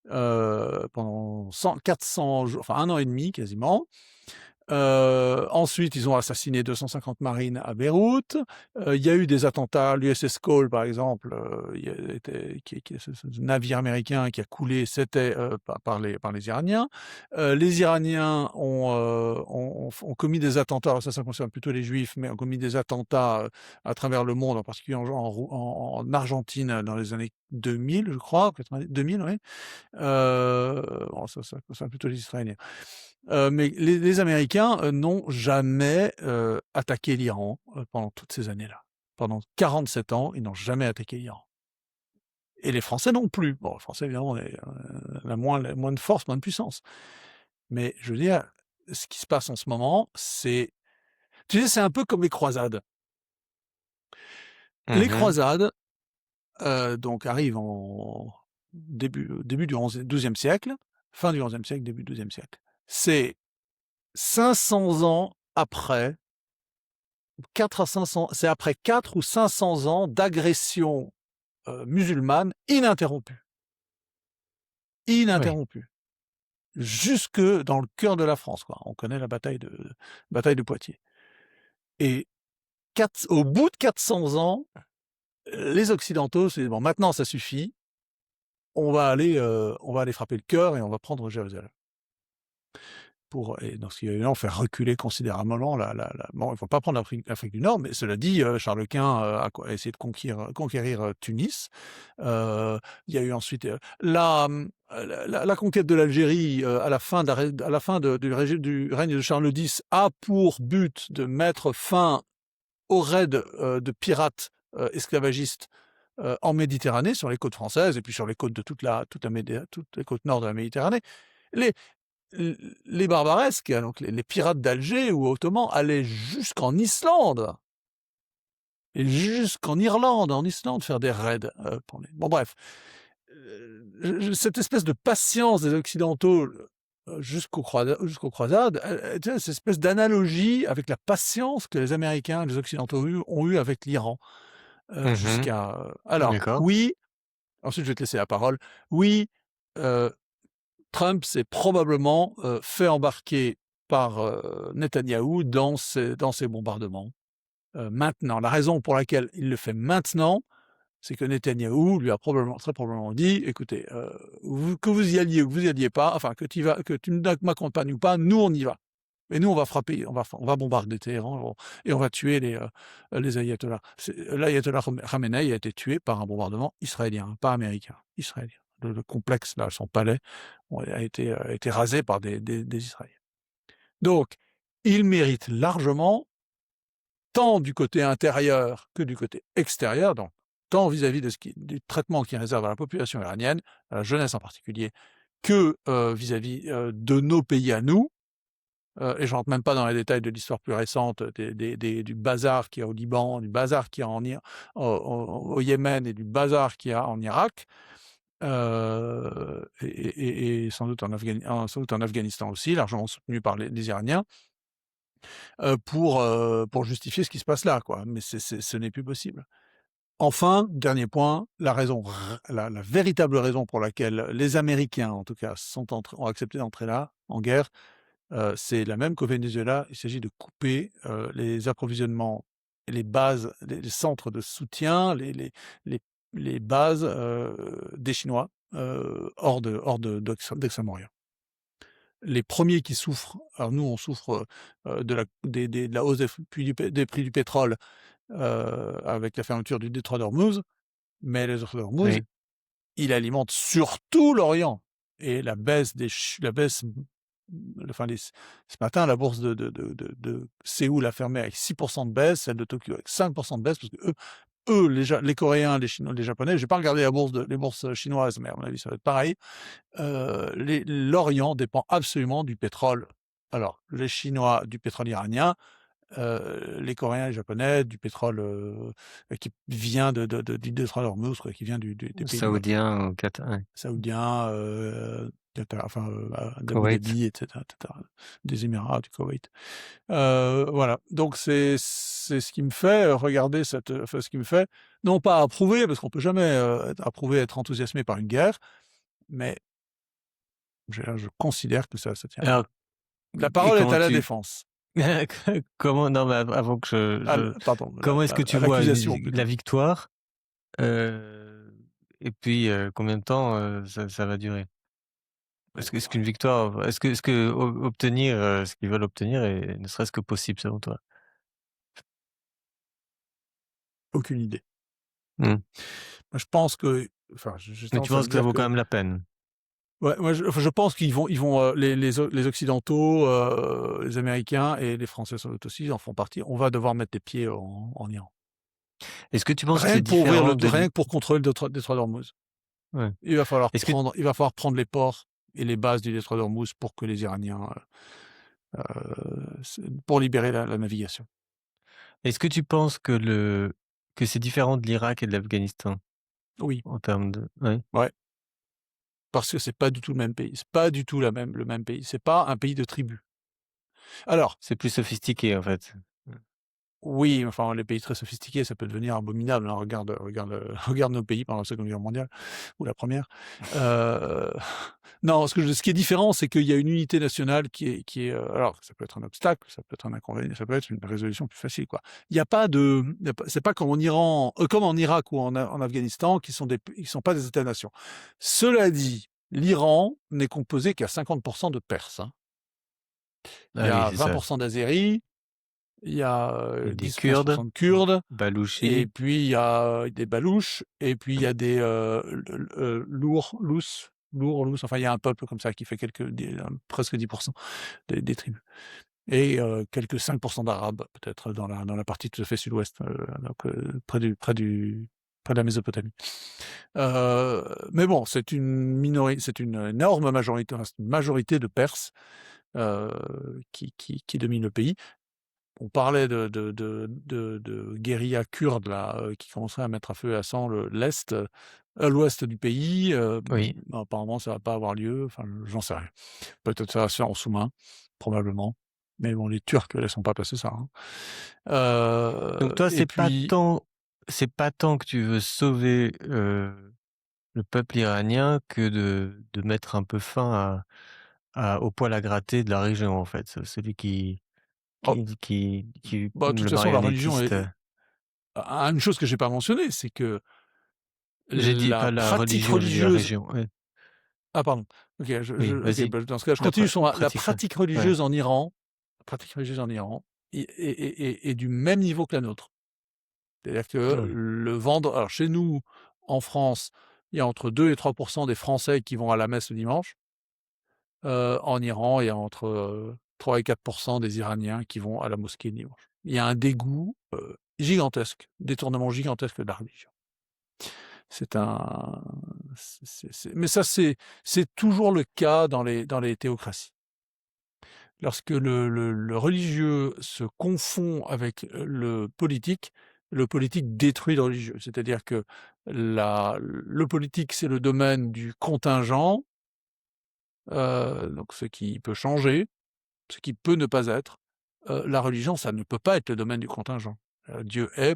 pendant 400 jours, enfin 1 an et demi quasiment. Ensuite, ils ont assassiné 250 marines à Beyrouth. Il y a eu des attentats, l'USS Cole, par exemple, il y a ce navire américain qui a coulé, c'était par les Iraniens. Les Iraniens ont commis des attentats, alors ça concerne plutôt les Juifs, mais ont commis des attentats à travers le monde, en particulier en Argentine dans les années 2000, je crois, 2000, oui. Bon, ça concerne plutôt les Israéliens. Mais les Américains n'ont jamais attaqué l'Iran pendant toutes ces années-là. Pendant 47 ans, ils n'ont jamais attaqué l'Iran. Et les Français non plus. Bon, les Français, évidemment, ont moins de force, moins de puissance. Mais je veux dire, ce qui se passe en ce moment, c'est... Tu sais, c'est un peu comme les croisades. Les Mmh. croisades, donc, arrivent en début du 12e siècle, fin du 11e siècle, début du 12e siècle. C'est 500 ans après 4 à 500, c'est après 4 ou 500 ans d'agression musulmane ininterrompue. Oui, Ininterrompue. Jusque dans le cœur de la France, quoi. On connaît la bataille de Poitiers. Et au bout de 400 ans, les Occidentaux se disent, bon, maintenant ça suffit, on va aller frapper le cœur et on va prendre Jérusalem. Et dans ce qui va évidemment faire reculer considérablement bon, il ne faut pas prendre l'Afrique du Nord, mais cela dit, Charles Quint a essayé de conquérir Tunis. Il y a eu ensuite la conquête de l'Algérie à la fin, du règne de Charles X a pour but de mettre fin aux raids de pirates esclavagistes en Méditerranée, sur les côtes françaises et puis sur les côtes de toutes les côtes nord de la Méditerranée. Les, les barbaresques, donc les pirates d'Alger ou ottomans, allaient jusqu'en Islande et jusqu'en Irlande, en Islande, faire des raids. Bon, bref. Cette espèce de patience des Occidentaux jusqu'aux croisades, cette espèce d'analogie avec la patience que les Américains, les Occidentaux ont eu avec l'Iran. mmh. Jusqu'à... Alors, D'accord. oui, ensuite je vais te laisser la parole. Oui, euh, Trump s'est probablement fait embarquer par Netanyahou dans ces bombardements. Maintenant, la raison pour laquelle il le fait maintenant, c'est que Netanyahou lui a très probablement dit, écoutez, que vous y alliez ou que vous y alliez pas, enfin que tu m'accompagnes ou pas, nous on y va. Et nous on va frapper, on va bombarder Téhéran et on va tuer les ayatollahs. L'ayatollah Khamenei a été tué par un bombardement israélien, pas américain, israélien. Le complexe, là, son palais, a été rasé par des Israéliens. Donc, il mérite largement, tant du côté intérieur que du côté extérieur, donc tant vis-à-vis du traitement qu'il réserve à la population iranienne, à la jeunesse en particulier, que vis-à-vis de nos pays à nous, et je rentre même pas dans les détails de l'histoire plus récente du bazar qu'il y a au Liban, du bazar qu'il y a au Yémen et du bazar qu'il y a en Irak, et sans doute en Afghanistan aussi, largement soutenu par les Iraniens, pour justifier ce qui se passe là, quoi. Mais ce n'est plus possible. Enfin, dernier point, la véritable raison pour laquelle les Américains, en tout cas, ont accepté d'entrer là, en guerre, c'est la même qu'au Venezuela. Il s'agit de couper les approvisionnements, les bases, les centres de soutien, les bases des Chinois hors d'Extrême-Orient. Les premiers qui souffrent, alors nous on souffre de la hausse des prix du pétrole avec la fermeture du détroit d'Ormuz, mais le détroit d'Ormuz, Oui. il alimente surtout l'Orient. Et ce matin, la bourse de Séoul a fermé avec 6% de baisse, celle de Tokyo avec 5% de baisse, parce que les Coréens, les Chinois, les Japonais, j'ai pas regardé les bourses chinoises, mais à mon avis, ça va être pareil. L'Orient dépend absolument du pétrole. Alors, les Chinois, du pétrole iranien, les Coréens et les Japonais, du pétrole qui vient du détroit d'Ormuz, qui vient des pays du Golfe. Saoudien au Qatar, ouais. Saoudiens, Qatar, enfin, d'Abu Koweït. Dhabi, etc., des Émirats, du Koweït. Voilà. Donc c'est ce qui me fait regarder ce qui me fait non pas approuver, parce qu'on peut jamais approuver, être enthousiasmé par une guerre, mais je considère que ça tient la Alors, route. La et parole est comment à la tu défense. comment non, mais avant que Pardon, comment est-ce que tu à vois l'accusation la plutôt. victoire? Et puis, combien de temps, ça va durer? Est-ce qu'une victoire est-ce que obtenir, ce qu'ils veulent obtenir est ne serait-ce que possible selon toi? Aucune idée. Mmh. Moi, je pense que enfin, j'ai Mais tu tendance à penses me que ça dire vaut quand que même la peine? ouais, moi, je pense qu'ils vont, les occidentaux, les Américains et les Français sans doute aussi en font partie. On va devoir mettre les pieds en Iran. Est-ce que tu penses que c'est Rien que pour contrôler le détroit d'Ormuz. ouais. Est-ce que Il va falloir prendre les ports et les bases du détroit d'Ormuz pour que les Iraniens, pour libérer la navigation. est-ce que tu penses que c'est différent de l'Irak et de l'Afghanistan Oui, en termes de ouais, ouais, parce que c'est pas du tout le même pays. C'est pas du tout le même pays. C'est pas un pays de tribus. Alors, c'est plus sophistiqué en fait? oui, enfin, les pays très sophistiqués, ça peut devenir abominable, hein. Regarde nos pays pendant la Seconde Guerre mondiale ou la Première. Heu, non, ce qui est différent, c'est qu'il y a une unité nationale alors ça peut être un obstacle, ça peut être un inconvénient, ça peut être une résolution plus facile, quoi. Il y a pas c'est pas comme en Iran, comme en Irak ou en Afghanistan qui sont pas des États-nations. Cela dit, l'Iran n'est composé qu'à 50 de Perses, hein. Il y Ah oui, a c'est ça. 20 d'Azéris, il y a, Il y a des 10 ou Kurdes, 15 de Kurdes, et Balouchis, puis il y a des Balouches, et puis il y a des, Lours, enfin il y a un peuple comme ça qui fait presque 10 des tribus, et quelques 5 d'Arabes peut-être dans la partie tout à fait sud-ouest, donc près de la Mésopotamie. Mais bon, c'est une énorme majorité, enfin, c'est une majorité de Perses, qui domine le pays. On parlait de guérilla kurde là, qui commencerait à mettre à feu et à sang l'ouest du pays. oui. Apparemment, ça va pas avoir lieu. Enfin, j'en sais rien. Peut-être ça va se faire en sous-main, probablement. Mais bon, les Turcs ne laisseront pas passer ça, hein. Donc toi, Et puis, c'est pas tant que tu veux sauver, le peuple iranien que de mettre un peu fin au poil à gratter de la région, en fait. Celui oh, qui bah, de toute le façon, la religion marionnettiste, est. Une chose que j'ai pas mentionnée, c'est que j'ai dit la pas la pratique religion, j'ai dit la religieuse. région. Ouais. Ah pardon. OK, Oui, OK, vas-y. bah, dans ce cas, je La continue sur la pratique re pratique ouais. religieuse en Iran. La pratique religieuse en Iran est du même niveau que la nôtre. C'est-à-dire que Mmh. le vendre alors chez nous, en France, il y a entre 2 et 3 des Français qui vont à la messe le dimanche. En Iran, il y a entre, 3 et 4 des Iraniens qui vont à la mosquée le dimanche. Il y a un dégoût, gigantesque, détournement gigantesque de la religion. C'est un c'est mais ça, c'est toujours le cas dans les théocraties. Lorsque le religieux se confond avec le politique détruit le religieux. C'est-à-dire que le politique, c'est le domaine du contingent, donc ce qui peut changer, ce qui peut ne pas être. La religion, ça ne peut pas être le domaine du contingent. Dieu est,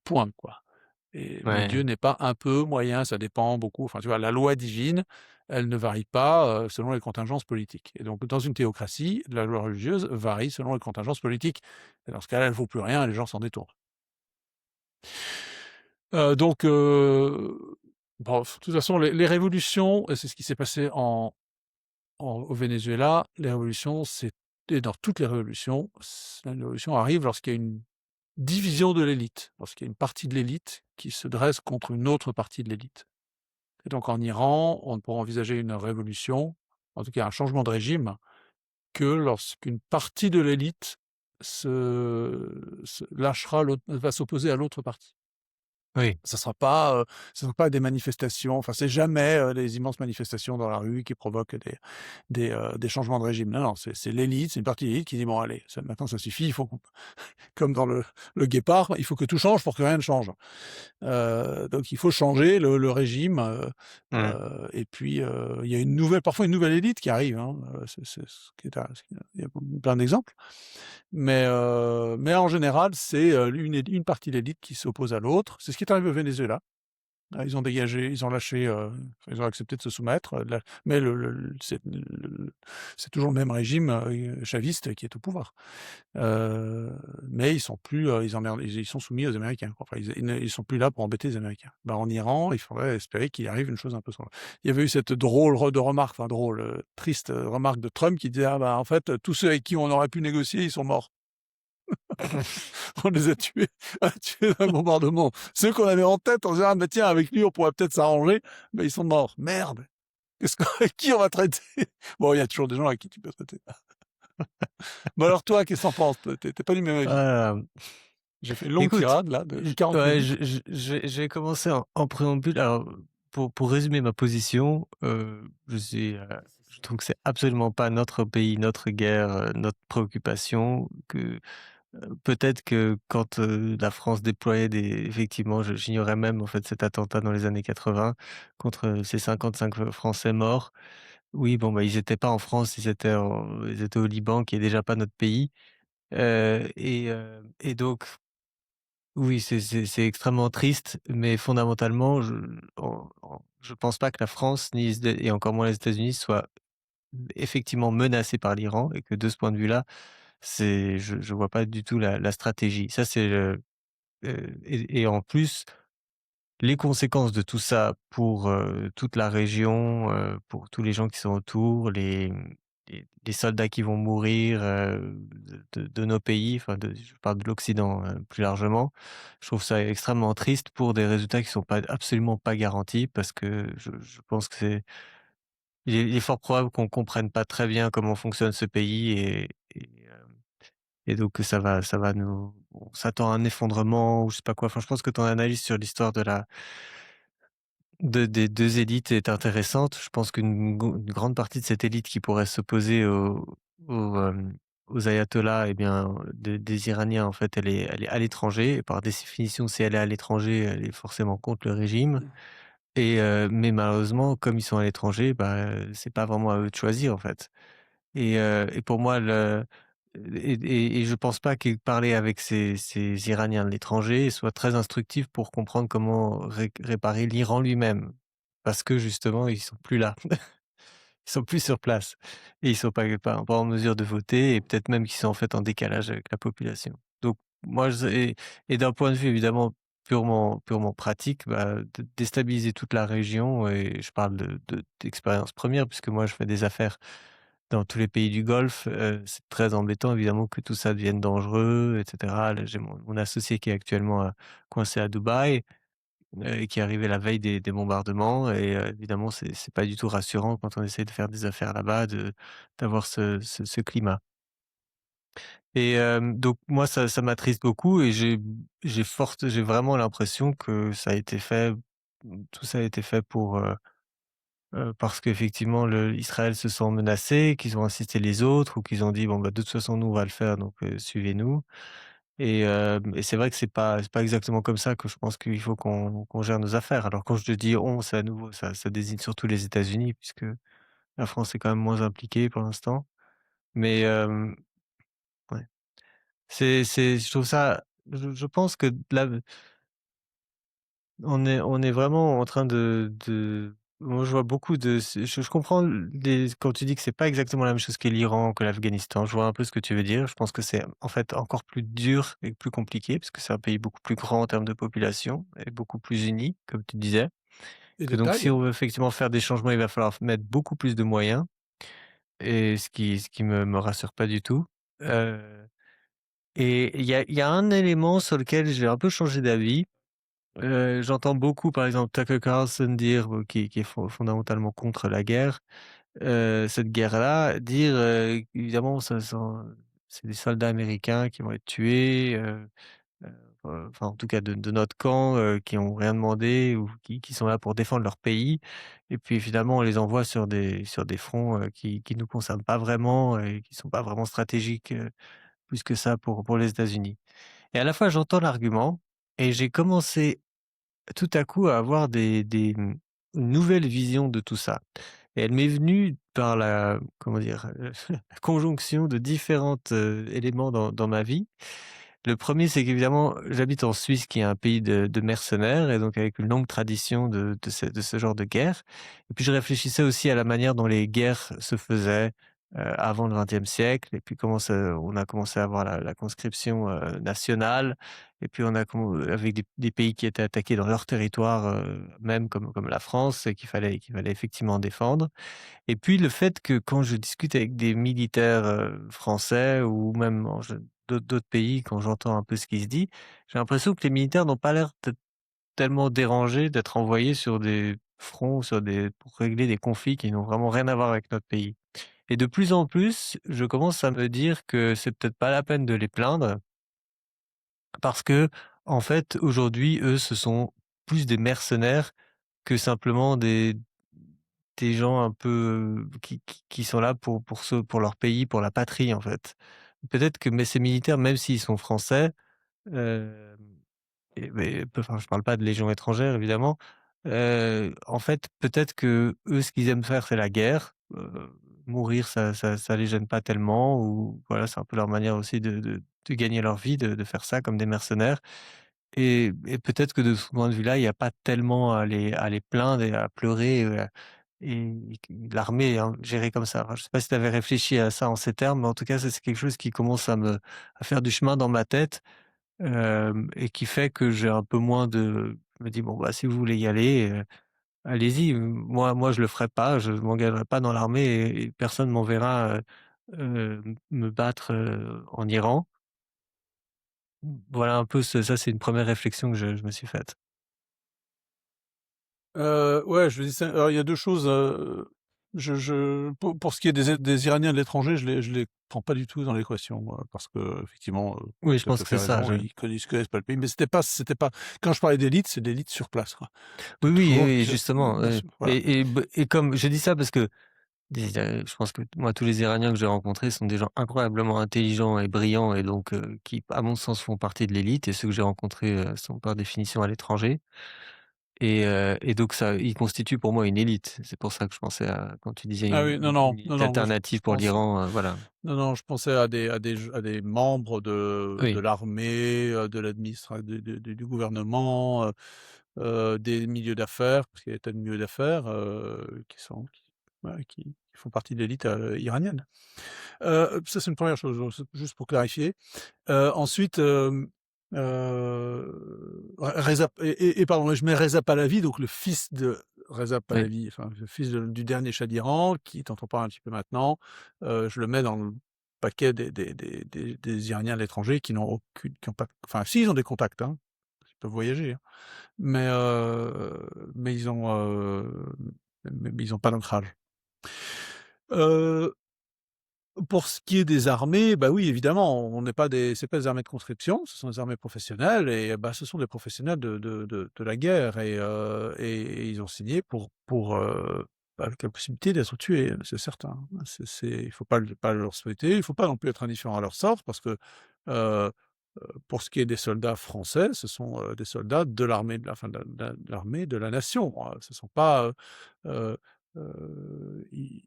point, quoi. Mais Ouais. Dieu n'est pas un peu, moyen, ça dépend beaucoup. Enfin, tu vois, la loi divine, elle ne varie pas selon les contingences politiques. Et donc, dans une théocratie, la loi religieuse varie selon les contingences politiques. Et dans ce cas-là, elle ne vaut plus rien et les gens s'en détournent. Donc, bon, de toute façon, les révolutions, et c'est ce qui s'est passé au Venezuela, les révolutions, et dans toutes les révolutions, la révolution arrive lorsqu'il y a une division de l'élite, lorsqu'il y a une partie de l'élite qui se dresse contre une autre partie de l'élite. Et donc en Iran, on ne pourra envisager une révolution, en tout cas un changement de régime, que lorsqu'une partie de l'élite va s'opposer à l'autre partie. Oui. Ça sera pas des manifestations, enfin c'est jamais des immenses manifestations dans la rue qui provoquent des changements de régime. Non, non, c'est l'élite, c'est une partie de l'élite qui dit bon allez, maintenant ça suffit, il faut comme dans le Guépard, il faut que tout change pour que rien ne change. Donc il faut changer le régime, Mmh. et puis, il y a parfois une nouvelle élite qui arrive, hein, c'est ce qui est il y a plein d'exemples. Mais en général, c'est, une partie de l'élite qui s'oppose à l'autre. C'est ce qui est arrivé au Venezuela. Ils ont dégagé, ils ont lâché, ils ont accepté de se soumettre, la mais c'est toujours le même régime, chaviste qui est au pouvoir. Heu, mais ils sont plus, ils sont soumis aux Américains, quoi. Enfin, ils sont plus là pour embêter les Américains. Bah, en Iran, il faudrait espérer qu'il arrive une chose un peu semblable. Il y avait eu cette drôle de remarque, enfin drôle, triste, remarque de Trump qui disait: «Ah bah, en fait, tous ceux avec qui on aurait pu négocier, ils sont morts. On les a tués tués dans le bombardement. Ceux qu'on avait en tête, on se disait: "Ah bah, tiens, avec lui, on pourrait peut-être s'arranger", mais ils sont morts. Merde! Qu'est-ce qu'on avec qui on va traiter? Bon, il y a toujours des gens avec qui tu peux traiter. Bah, alors toi, qu'est-ce que tu en penses? Toi, tu pas du même avis? Hem, J'ai fait une longue Écoute, tirade là de j 40 ouais, minutes. je vais commencer en préambule. Alors, pour résumer ma position, je trouve que c'est absolument pas notre pays, notre guerre, notre préoccupation, que peut-être que quand, la France déployait des effectivement, j'ignorais même en fait cet attentat dans les années 80 contre, ces 55 Français morts. Oui, bon, bah, ils étaient pas en France, ils étaient au Liban qui est déjà pas notre pays, et donc oui, c'est extrêmement triste, mais fondamentalement, je pense pas que la France ni les Éta et encore moins les États-Unis soient effectivement menacés par l'Iran et que de ce point de vue-là, je vois pas du tout la stratégie. Ça, c'est le et en plus, les conséquences de tout ça pour, toute la région, pour tous les gens qui sont autour, les soldats qui vont mourir, de nos pays, enfin je parle de l'Occident, plus largement. Je trouve ça extrêmement triste pour des résultats qui sont pas absolument pas garantis parce que je pense que il est fort probable qu'on comprenne pas très bien comment fonctionne ce pays et donc que ça va nous on s'attend à un effondrement ou je sais pas quoi. Enfin, je pense que ton analyse sur l'histoire des 2 élites est intéressante. Je pense une grande partie de cette élite qui pourrait s'opposer aux ayatollahs et bien, des Iraniens, en fait, elle est à l'étranger et par définition, si elle est à l'étranger, elle est forcément contre le régime mais malheureusement, comme ils sont à l'étranger, bah, c'est pas vraiment à eux de choisir, en fait. Et pour moi, et je pense pas que parler avec ces Iraniens de l'étranger soit très instructif pour comprendre comment réparer l'Iran lui-même. Parce que justement, ils sont plus là. Ils sont plus sur place et ils sont pas en mesure de voter et peut-être même qu'ils sont en fait en décalage avec la population. Donc moi je et d'un point de vue évidemment purement pratique, bah, de déstabiliser toute la région et je parle d'expérience première puisque moi je fais des affaires dans tous les pays du Golfe, c'est très embêtant évidemment que tout ça devienne dangereux et cetera. Là, j'ai mon associé qui est actuellement, coincé à Dubaï, et qui est arrivé la veille des bombardements et évidemment c'est pas du tout rassurant quand on essaie de faire des affaires là-bas d'avoir ce climat et donc moi ça m'attriste beaucoup et j'ai vraiment l'impression que ça a été fait tout ça a été fait parce qu'effectivement le Israël se sent menacé, qu'ils ont incité les autres ou qu'ils ont dit: «Bon, bah, de toute façon nous on va le faire donc suivez-nous». Et c'est vrai que c'est pas exactement comme ça que je pense qu'il faut qu'on gère nos affaires. Alors quand je te dis «on», c'est à nouveau ça désigne surtout les États-Unis puisque la France est quand même moins impliquée pour l'instant. Mais ouais, c'est je trouve ça je pense que là, on est vraiment en train de moi je vois beaucoup de je comprends les quand tu dis que c'est pas exactement la même chose que l'Iran, que l'Afghanistan, je vois un peu ce que tu veux dire. Je pense que c'est en fait encore plus dur et plus compliqué parce que c'est un pays beaucoup plus grand en termes de population et beaucoup plus uni, comme tu disais. Et Que de donc si taille? on veut effectivement faire des changements, il va falloir mettre beaucoup plus de moyens et ce qui me rassure pas du tout. Heu et il y a un élément sur lequel j'ai un peu changé d'avis. J'entends beaucoup, par exemple, Tucker Carlson dire, qui est fondamentalement contre la guerre, cette guerre-là, dire, évidemment c'est des soldats américains qui vont être tués, heu, enfin, en tout cas de notre camp, qui ont rien demandé ou qui sont là pour défendre leur pays et puis finalement on les envoie sur des fronts, qui nous concernent pas vraiment et qui sont pas vraiment stratégiques, plus que ça pour les États-Unis et à la fois j'entends l'argument et j'ai commencé tout à coup à avoir une nouvelle vision de tout ça et elle m'est venue par la comment dire? La conjonction de différentes, éléments dans ma vie. Le premier, c'est qu'évidemment, j'habite en Suisse, qui est un pays de mercenaires et donc avec une longue tradition de ce genre de guerre. Et puis je réfléchissais aussi à la manière dont les guerres se faisaient, avant le XXe siècle et puis comment ça on a commencé à avoir la conscription, nationale et puis on a avec des pays qui étaient attaqués dans leur territoire, même comme la France et qu'il fallait effectivement défendre. Et puis le fait que quand je discute avec des militaires, français ou même en je d'autres pays, quand j'entends un peu ce qui se dit, j'ai l'impression que les militaires n'ont pas l'air d'être tellement dérangés d'être envoyés sur des fronts, pour régler des conflits qui n'ont vraiment rien à voir avec notre pays. Et de plus en plus, je commence à me dire que c'est peut-être pas la peine de les plaindre parce que en fait, aujourd'hui, eux, ce sont plus des mercenaires que simplement des gens un peu, qui sont là pour leur pays, pour la patrie, en fait. Peut-être que mais ces militaires, même s'ils sont français, hem mais enfin, je parle pas de légion étrangère, évidemment. En fait, peut-être que eux, ce qu'ils aiment faire, c'est la guerre. Mourir, ça les gêne pas tellement ou voilà, c'est un peu leur manière aussi de gagner leur vie, de faire ça comme des mercenaires et peut-être que de ce point de vue-là, il y a pas tellement à les plaindre et à pleurer, et que l'armée est gérée comme ça. Enfin, je sais pas si tu avais réfléchi à ça en ces termes, mais en tout cas, ça, c'est quelque chose qui commence à faire du chemin dans ma tête, et qui fait que j'ai un peu moins de je me dis: «Bon, bah, si vous voulez y aller, allez-y, moi je le ferai pas, je m'engagerai pas dans l'armée et personne m'enverra, me battre, en Iran». Voilà un peu ça, c'est une première réflexion que je me suis faite. Ouais, je dis ça alors il y a 2 choses, je pour ce qui est des Iraniens de l'étranger, je les prends pas du tout dans l'équation, moi, parce qu'effectivement, Oui, je tu as tout pense à que fait c'est ça, raison, ils connaissent pas le pays, mais c'était pas quand je parlais d'élite, c'est d'élite sur place, quoi. oui, oui, Toujours oui, qui justement, bien sûr, voilà. et comme je dis ça parce que je pense que moi, tous les Iraniens que j'ai rencontrés sont des gens incroyablement intelligents et brillants et donc qui, à mon sens, font partie de l'élite et ceux que j'ai rencontrés, sont par définition à l'étranger et donc ça ils constituent pour moi une élite. C'est pour ça que je pensais à quand tu disais Ah une oui, non, une non, non, élite non, moi je alternative pour pense l'Iran, voilà. non, non, je pensais à des membres de Oui. l'armée, de du gouvernement, des milieux d'affaires, parce qu'il y a des tas de milieux d'affaires, qui ouais, qui font partie de l'élite, iranienne. Ça c'est une première chose, donc c'est juste pour clarifier. Ensuite, Reza pardon, je mets Reza Pahlavi, donc le fils de Reza Oui. Pahlavi, enfin le fils du dernier Shah d'Iran, dont on parle un petit peu maintenant. Je le mets dans le paquet des Iraniens de l'étranger qui ont pas enfin si, ils ont des contacts, hein, ils peuvent voyager, hein, mais mais ils ont, mais ils ont pas notre âge. Heu Pour ce qui est des armées, bah, oui, évidemment, on n'est pas des c'est pas des armées de conscription, ce sont des armées professionnelles et bah, ce sont des professionnels de la guerre et ils ont signé bah, avec la possibilité d'être tués, c'est certain. Il faut pas leur souhaiter, il faut pas non plus être indifférent à leur sort parce que, heu pour ce qui est des soldats français, ce sont, des soldats de l'armée de la enfin de l'armée de la nation, ce sont pas, heu ils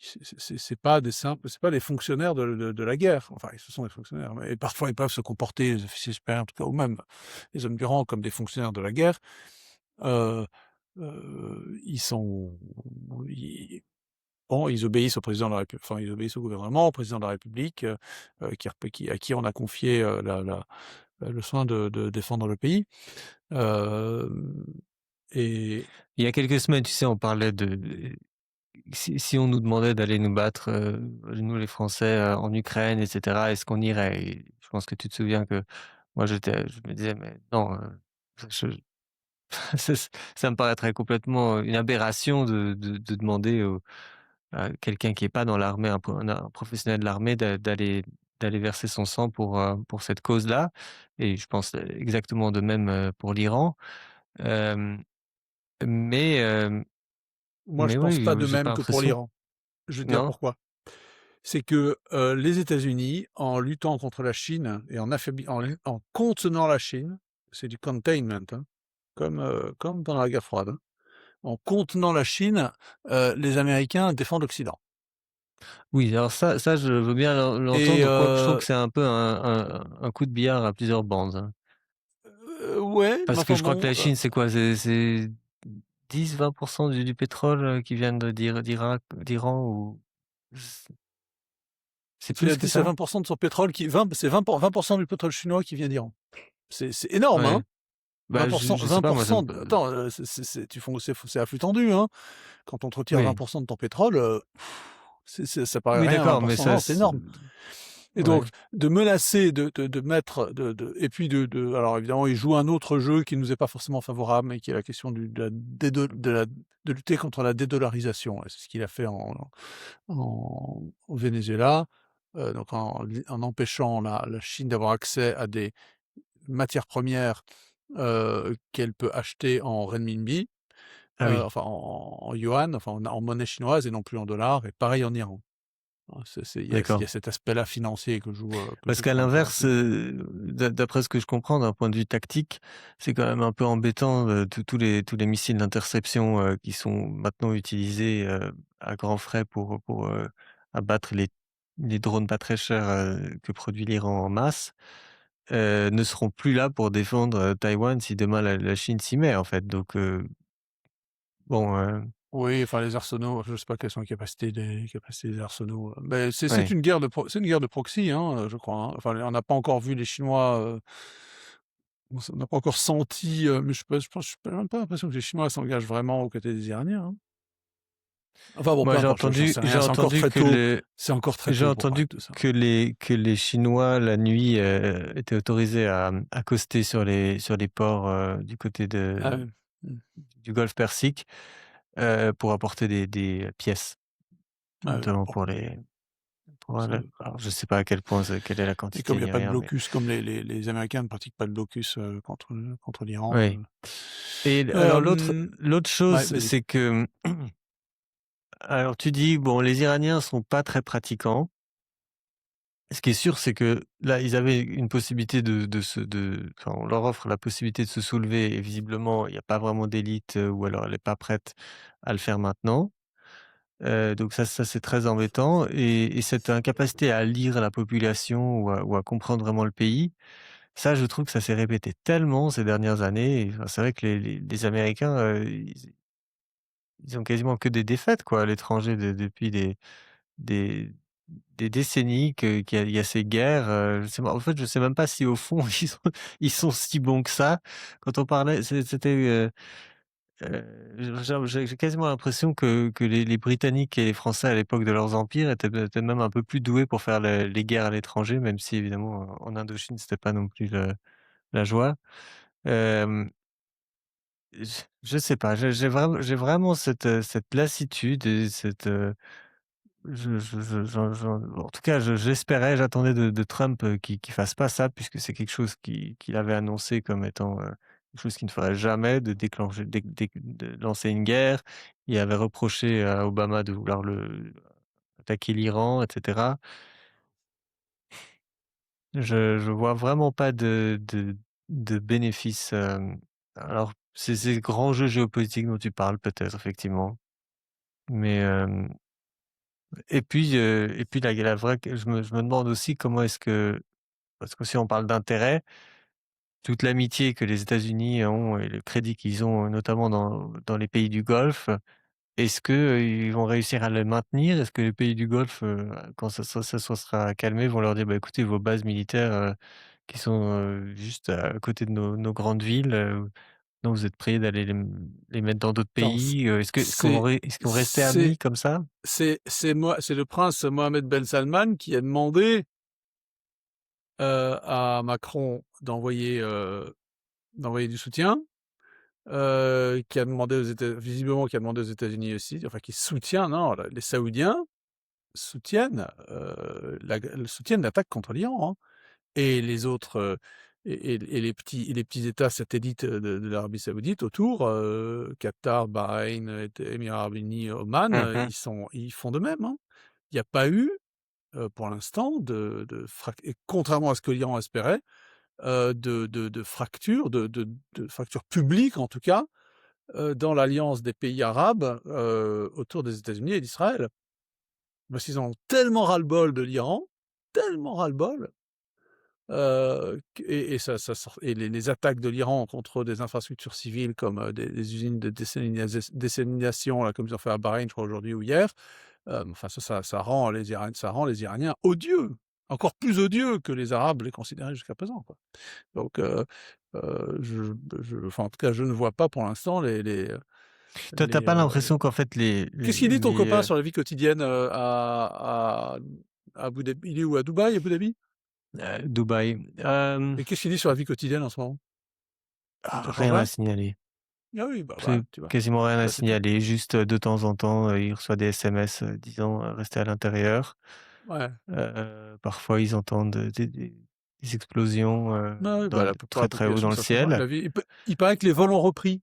c'est pas des simples c'est pas des fonctionnaires de la guerre. Enfin, ce sont des fonctionnaires, mais parfois ils peuvent se comporter, les officiers supérieurs en tout cas, ou même les hommes du rang comme des fonctionnaires de la guerre. Heu ils sont ils bon, ils obéissent au président de la République, enfin, ils obéissent au gouvernement, au président de la République, à qui on a confié, le soin de défendre le pays. Hem et Il y a quelques semaines, tu sais, on parlait de si on nous demandait d'aller nous battre, nous les Français, en Ukraine et cetera, est-ce qu'on irait? Et je pense que tu te souviens que moi je me disais: «Mais non, je ça ça me paraîtrait complètement, une aberration de demander à quelqu'un qui est pas dans l'armée, un professionnel de l'armée d'aller verser son sang pour cette cause-là» et je pense exactement de même, pour l'Iran. Hem, mais moi, je mais pense pas oui, de j'ai pas même que pour l'impression l'Iran. Je vais te dire non? pourquoi. C'est que, les États-Unis, en luttant contre la Chine et en contenant la Chine, c'est du containment, hein, comme pendant la guerre froide, hein. En contenant la Chine, les Américains défendent l'Occident. Oui, alors ça je veux bien et l'entendre, quoique je trouve que c'est un peu un coup de billard à plusieurs bandes, hein. ouais, mais Parce que enfin je crois que bon, la Chine, c'est quoi? C'est 10-20 du pétrole, qui viennent d'Iran ou c'est il a plus que 10 à ça? 20 de son pétrole qui 20 c'est 20 du pétrole chinois qui vient d'Iran. C'est énorme, hein? Ouais. Bah, 20 je sais 20 pas, moi ça me attends, c'est tu fonds c'est à flux tendu, hein? Quand on te retire oui. 20 de ton pétrole, c'est ça paraît Oui rien, d'accord, mais 20. ça Non, c'est s énorme. Et donc ouais. de menacer de mettre et puis alors évidemment, il joue un autre jeu qui nous est pas forcément favorable, mais qui est la question du de la dédo de lutter contre la dédollarisation, et c'est ce qu'il a fait au Venezuela, donc en empêchant la Chine d'avoir accès à des matières premières, qu'elle peut acheter en renminbi, Ah oui, enfin en yuan, enfin en monnaie chinoise et non plus en dollars, et pareil en Iran. Hein, il y a d'accord. cet aspect-là financier que Parce joue qu'à Trump, hein, l'inverse, d'après ce que je comprends d'un point de vue tactique, c'est quand même un peu embêtant, tous les missiles d'interception, qui sont maintenant utilisés, à grands frais pour abattre les drones pas très chers, que produit l'Iran en masse, ne seront plus là pour défendre, Taïwan si demain la Chine s'y met, en fait. Donc bon, Oui, enfin les arsenaux, je sais pas quelles sont les capacités des arsenaux, beh, c'est ouais. une guerre c'est une guerre de proxy, hein, je crois, hein. Enfin, on n'a pas encore vu les Chinois, on n'a pas encore senti, mais je n'ai même pas l'impression que les Chinois s'engagent vraiment aux côtés des Iraniens, hein. Enfin bon, peu Moi, importe, j'en sais j'ai rien, entendu que le c'est encore très j'ai tôt pour parler entendu de tout ça. que les Chinois, la nuit, étaient autorisés à, accoster sur les ports, du côté Ah oui. Mmh. du golfe Persique, pour apporter des pièces, Ah oui, notamment bon, pour c'est le alors je sais pas à quel point quelle est la et comme quantité il y a ni pas de rien, mais blocus, comme les Américains ne pratiquent pas de blocus, contre l'Iran, oui. Et alors hem, l'autre ouais, chose, vas-y. c'est que alors tu dis, bon, les Iraniens sont pas très pratiquants. Ce qui est sûr, c'est que là, ils avaient une possibilité enfin, on leur offre la possibilité de se soulever et visiblement, il y a pas vraiment d'élite, ou alors elle est pas prête à le faire maintenant. Donc ça c'est très embêtant et cette incapacité à lire la population ou à comprendre vraiment le pays, ça je trouve que ça s'est répété tellement ces dernières années et enfin, c'est vrai que les Américains, ils ont quasiment que des défaites quoi à l'étranger depuis des des décennies qu'il y a ces guerres, je sais pas en fait, je sais même pas si au fond ils sont si bons que ça. Quand on parlait c'était, j'ai quasiment l'impression que les Britanniques et les Français à l'époque de leurs empires étaient peut-être même un peu plus doués pour faire les guerres à l'étranger, même si évidemment en Indochine c'était pas non plus la joie. Hem, je sais pas, j'ai vraiment cette lassitude et en tout cas, j'attendais de Trump, qu'il fasse pas ça puisque c'est quelque chose qu'il avait annoncé comme étant, quelque chose qu'il ne ferait jamais, de déclencher de lancer une guerre. Il avait reproché à Obama de vouloir attaquer l'Iran et cetera. Je vois vraiment pas de bénéfice, alors ces grands jeux géopolitiques dont tu parles peut-être effectivement, mais et puis la vraie je me demande aussi comment est-ce que parce que si on parle d'intérêt, toute l'amitié que les États-Unis ont et le crédit qu'ils ont, notamment dans les pays du Golfe, est-ce que, ils vont réussir à le maintenir? Est-ce que les pays du Golfe, quand ça sera calmé, vont leur dire: «Bah, écoutez, vos bases militaires, qui sont, juste à côté de nos grandes villes, non, vous êtes prêts d'aller les mettre dans d'autres Attends, pays?» c'est est-ce qu'on va rester c'est amis comme ça? c'est le prince Mohammed Ben Salman qui a demandé, à Macron d'envoyer du soutien, qui a demandé aux États-Unis aussi, enfin qui soutient, non, les Saoudiens soutiennent l'attaque contre l'Iran, hein. Et les autres, et les petits États satellites de l'Arabie Saoudite autour, Qatar, Bahreïn, Émirats arabes unis, Oman, Mmh. ils font de même, hein. Il n'y a pas eu, pour l'instant de et contrairement à ce que l'Iran espérait, de fracture, de fracture publique en tout cas, dans l'alliance des pays arabes, autour des États-Unis et d'Israël. parce qu'ils en ont tellement ras-le-bol de l'Iran, tellement ras-le-bol, q et ça sort et les attaques de l'Iran contre des infrastructures civiles comme, des usines de désalination là, comme ils ont fait à Bahreïn, je crois aujourd'hui ou hier, enfin ça rend les Iraniens odieux, encore plus odieux que les Arabes les considéraient jusqu'à présent, quoi. Donc enfin, en tout cas, je ne vois pas pour l'instant Toi, tu les, pas l'impression qu'en fait les qu'est-ce les qu'il dit ton les, copain sur la vie quotidienne, à Abu Dhabi? Il est où? À Dubaï, Abu Dhabi? Dubaï, Et qu'est-ce qu'il dit sur la vie quotidienne en ce moment? Ça change rien à rien? signaler. Ah oui, bah, C'est voilà, tu vois? quasiment rien à Bah, c'est tout. signaler, juste, de temps en temps, il reçoit des SMS, disant, «Restez à l'intérieur». Ouais. Parfois ils entendent, des explosions, Ouais, ouais, dans bah, l la très, très haut population dans le certainement et ciel. la vie il paraît que les vols ont repris.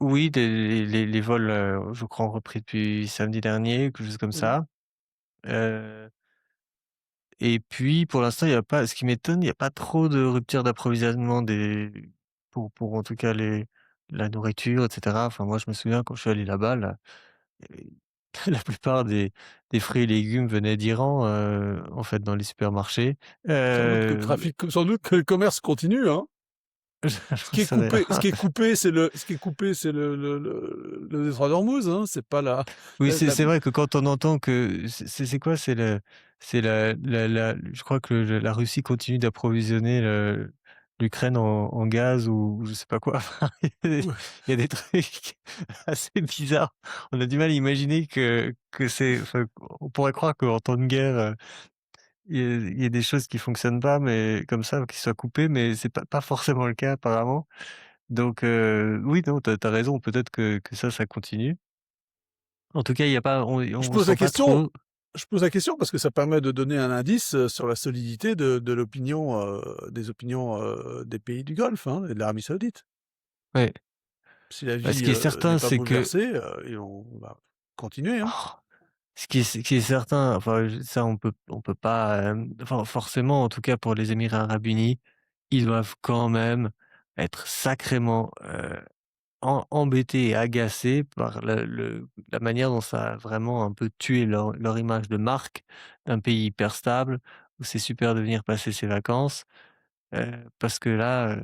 Oui, les vols, je crois ont repris depuis samedi dernier, quelque chose comme Mmh. ça. Heu et puis pour l'instant, il y a pas ce qui m'étonne, il y a pas trop de rupture d'approvisionnement pour en tout cas la nourriture et cetera. Enfin moi je me souviens quand je suis allé là-bas, là, heu, la plupart des fruits et légumes venaient d'Iran, en fait dans les supermarchés. Mais Sans doute que le commerce continue, hein. j'en sais rien. Ce qui est coupé, c'est le détroit d'Ormuz, hein, c'est pas Oui, la c'est vrai que quand on entend que c'est quoi? C'est la je crois que la Russie continue d'approvisionner l'Ukraine en gaz ou je sais pas quoi. Enfin, ouais, il y a des trucs assez bizarres. On a du mal à imaginer que c'est enfin, on pourrait croire qu'en temps de guerre, il y a des choses qui fonctionnent pas, mais comme ça, qui soient coupées, mais c'est pas forcément le cas apparemment. Donc oui, non, tu as raison, peut-être que ça continue. En tout cas, il y a pas je on pose la sent pas question trop. je pose la question parce que ça permet de donner un indice, sur la solidité de l'opinion, des opinions, des pays du Golfe, hein, et de l'Arabie Saoudite. Ouais. Si la Bah, ce vie, qui est n'est certain, pas c'est que bouleversée, et on va continuer, hein. oh, ce qui est certain, enfin, ça on peut pas, enfin, forcément, en tout cas pour les Émirats arabes unis, ils doivent quand même être sacrément, embêtés et agacés par la manière dont ça a vraiment un peu tué leur image de marque d'un pays hyper stable, où c'est super de venir passer ses vacances. Parce que là,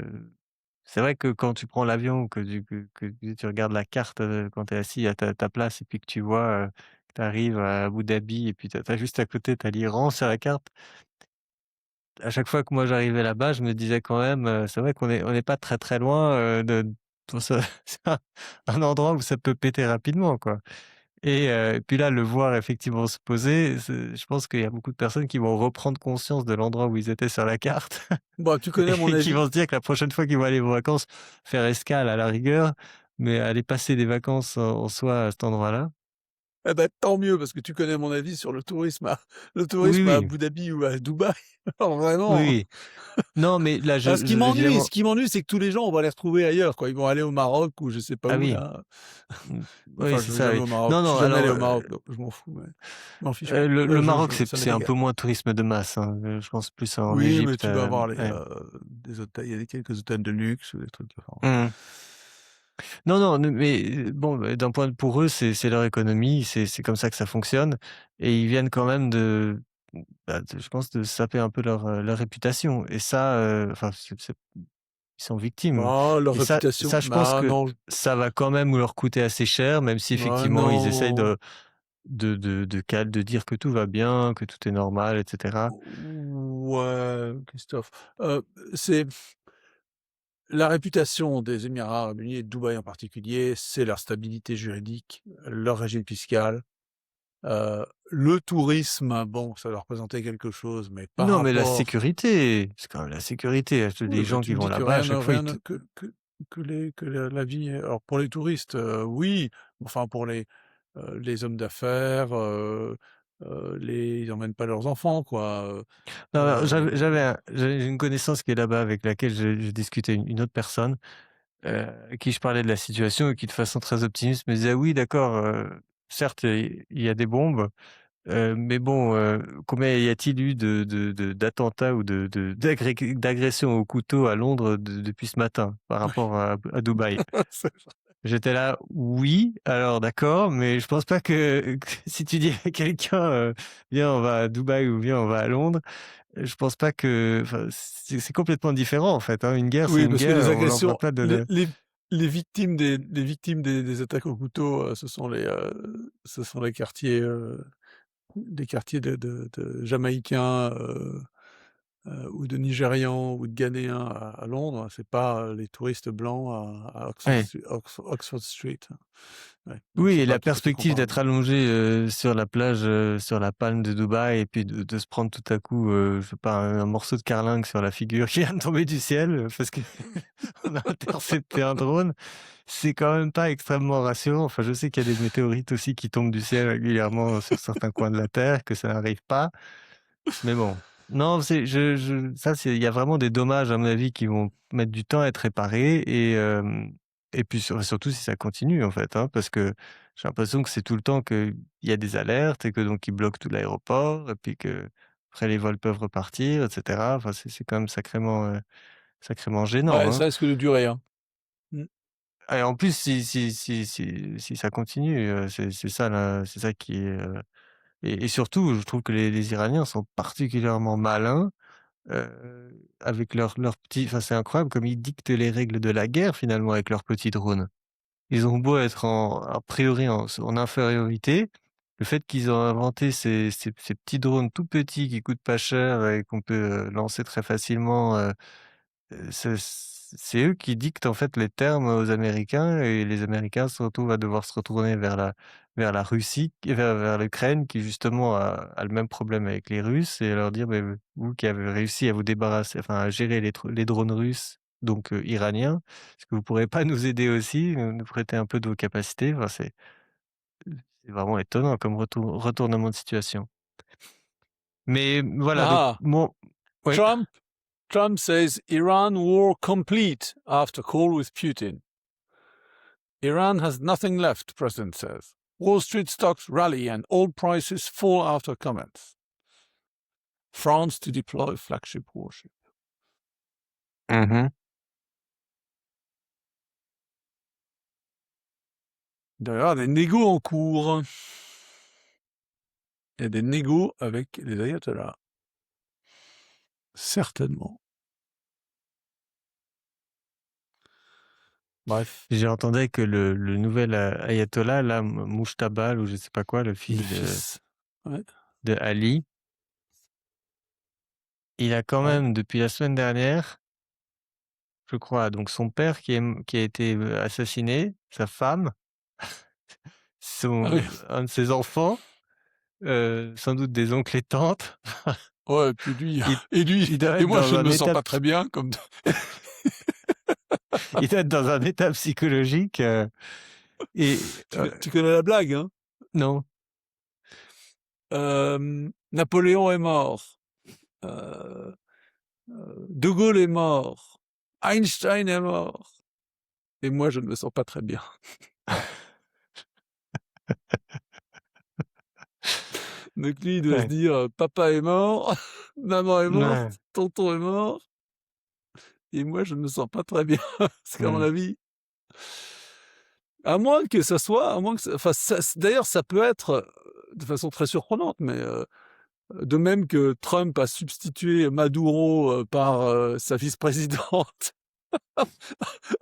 c'est vrai que quand tu prends l'avion, que tu regardes la carte, quand tu es assis à ta place et puis que tu vois, que tu arrives à Abu Dhabi et puis tu as juste à côté, tu as l'Iran sur la carte. À chaque fois que moi j'arrivais là-bas, je me disais quand même, c'est vrai qu'on est pas très, très loin, de pour ça c'est un endroit où ça peut péter rapidement, quoi. Et puis là, le voir effectivement se poser, je pense qu'il y a beaucoup de personnes qui vont reprendre conscience de l'endroit où ils étaient sur la carte Bon, tu connais mon et qui avis. vont se dire que la prochaine fois qu'ils vont aller en vacances, faire escale à la rigueur, mais aller passer des vacances en soi à cet endroit-là. Eh bah, tant mieux parce que tu connais mon avis sur le Oui, tourisme à oui, Abu Dhabi ou à Dubaï. Alors oui, vraiment, oui. Non, mais là, ce évidemment. qui m'ennuie, c'est que tous les gens, on va les retrouver ailleurs, quoi. Ils vont aller au Maroc ou je sais pas Ah où oui, là. mmh, oui, Enfin, c'est je vais ça, jamais oui. au Maroc. Non, Je suis non, jamais allé alors, au Maroc, donc je m'en fous, mais je m'en fiche, quoi. le Maroc, Je c'est ça un m'est peu moins tourisme de masse, hein, je pense plus en oui, mais Égypte, tu vas avoir ouais. des hôtels, il y a des quelques hôtels de luxe ou des trucs, enfin. Mmh. Non, non, mais bon, bah, d'un point de pour eux, c'est leur économie, c'est comme ça que ça fonctionne et ils viennent quand même je pense de saper un peu leur réputation et ça, enfin, ils sont victimes Oh, leur et ça réputation, ça, je pense bah, que non, ça va quand même leur coûter assez cher, même si bah, effectivement ils essayent non. de dire que tout va bien, que tout est normal et cetera. Ouais, Christophe, c'est la réputation des Émirats arabes unis et de Dubaï en particulier, c'est leur stabilité juridique, leur régime fiscal. Le tourisme, bon, ça leur représentait quelque chose, mais par Non, mais la rapport sécurité, c'est quand même la sécurité. oui, Les bah, gens tu qui me vont dis que là-bas, à chaque fois, rien ils ne te que la vie alors pour les touristes, oui, enfin pour les hommes d'affaires, ils emmènent pas leurs enfants quoi, non, alors, heu j'avais une connaissance qui est là-bas avec laquelle je discutais, une autre personne, à qui je parlais de la situation et qui de façon très optimiste me disait: «Oui d'accord, certes, il y a des bombes, mais bon, combien y a-t-il eu d'attentats ou d'agressions au couteau à Londres depuis ce matin par rapport à Dubaï?» J'étais là: «Oui, alors d'accord, mais je pense pas que si tu dis à quelqu'un, viens on va à Dubaï ou viens on va à Londres», je pense pas que enfin c'est complètement différent en fait, hein. Une guerre, c'est Oui, une parce que les guerre, on agressions, l'envoie pas de le les victimes des attaques au couteau, ce sont les quartiers de Jamaïcains, ou de Nigérians ou de Ghanéens à Londres. C'est pas, les touristes blancs à ouais. Oxford Street. Ouais, donc Oui c'est et pas la tout à fait perspective d'être comparable. allongé, sur la plage, sur la palme de Dubaï et puis de se prendre tout à coup, je sais pas, un morceau de carlingue sur la figure qui vient de tomber du ciel, parce que on a intercepté un drone, c'est quand même pas extrêmement rassurant. Enfin, je sais qu'il y a des météorites aussi qui tombent du ciel régulièrement sur certains coins de la Terre, que ça n'arrive pas. Mais bon, non, c'est je ça, c'est il y a vraiment des dommages, à mon avis, qui vont mettre du temps à être réparés et puis surtout si ça continue, en fait, hein, parce que j'ai l'impression que c'est tout le temps qu'il y a des alertes et que donc ils bloquent tout l'aéroport et puis qu'après les vols peuvent repartir et cetera. Enfin, c'est quand même sacrément Ouais, gênant, hein. ça risque de durer, hein. Mmh. Et en plus, si ça continue, c'est ça là, c'est ça qui est, et surtout, je trouve que les Iraniens sont particulièrement malins. Avec leurs petits enfin, c'est incroyable comme ils dictent les règles de la guerre finalement avec leurs petits drones. Ils ont beau être a priori en infériorité, le fait qu'ils ont inventé ces petits drones tout petits qui coûtent pas cher et qu'on peut, lancer très facilement, c'est eux qui dictent en fait les termes aux Américains et les Américains se retrouvent à devoir se retourner vers la Russie, vers l'Ukraine qui justement a le même problème avec les Russes et leur dire: «Mais vous qui avez réussi à vous débarrasser enfin à gérer les drones russes, donc iraniens, est-ce que vous pourrez pas nous aider aussi, nous prêter un peu de vos capacités?» Enfin c'est vraiment étonnant comme retournement de situation. Mais voilà donc Ah ah! mon oui. Trump says Iran war complete after call with Putin. Iran has nothing left, president says. Wall Street stocks rally and oil prices fall after comments. France to deploy flagship warship. Mmh. Il doit y avoir des négos en cours. Il y a des négos avec les ayatollahs. Certainement. Bref, J'ai entendu que le nouvel, ayatollah là, Mujtaba ou je sais pas quoi, le le fils fils. Ouais, de Ali, il a quand ouais. même depuis la semaine dernière, je crois, donc son père qui a été, assassiné, sa femme, Ah oui. un de ses enfants, sans doute des oncles et tantes. Ouais, et puis lui, Il et lui, il doit et être moi je dans ne un me sens état pas très bien comme. il doit être dans un état psychologique, et Tu connais la blague, hein? non. Napoléon est mort. Euh, De Gaulle est mort. Einstein est mort. Et moi, je ne me sens pas très bien. Donc lui, il doit se Ouais. dire, papa est mort, maman est morte, Ouais. tonton est mort, et moi, je ne me sens pas très bien. Parce qu'à mon Mmh. avis, à moins que enfin, d'ailleurs, ça peut être de façon très surprenante, mais de même que Trump a substitué Maduro par sa vice-présidente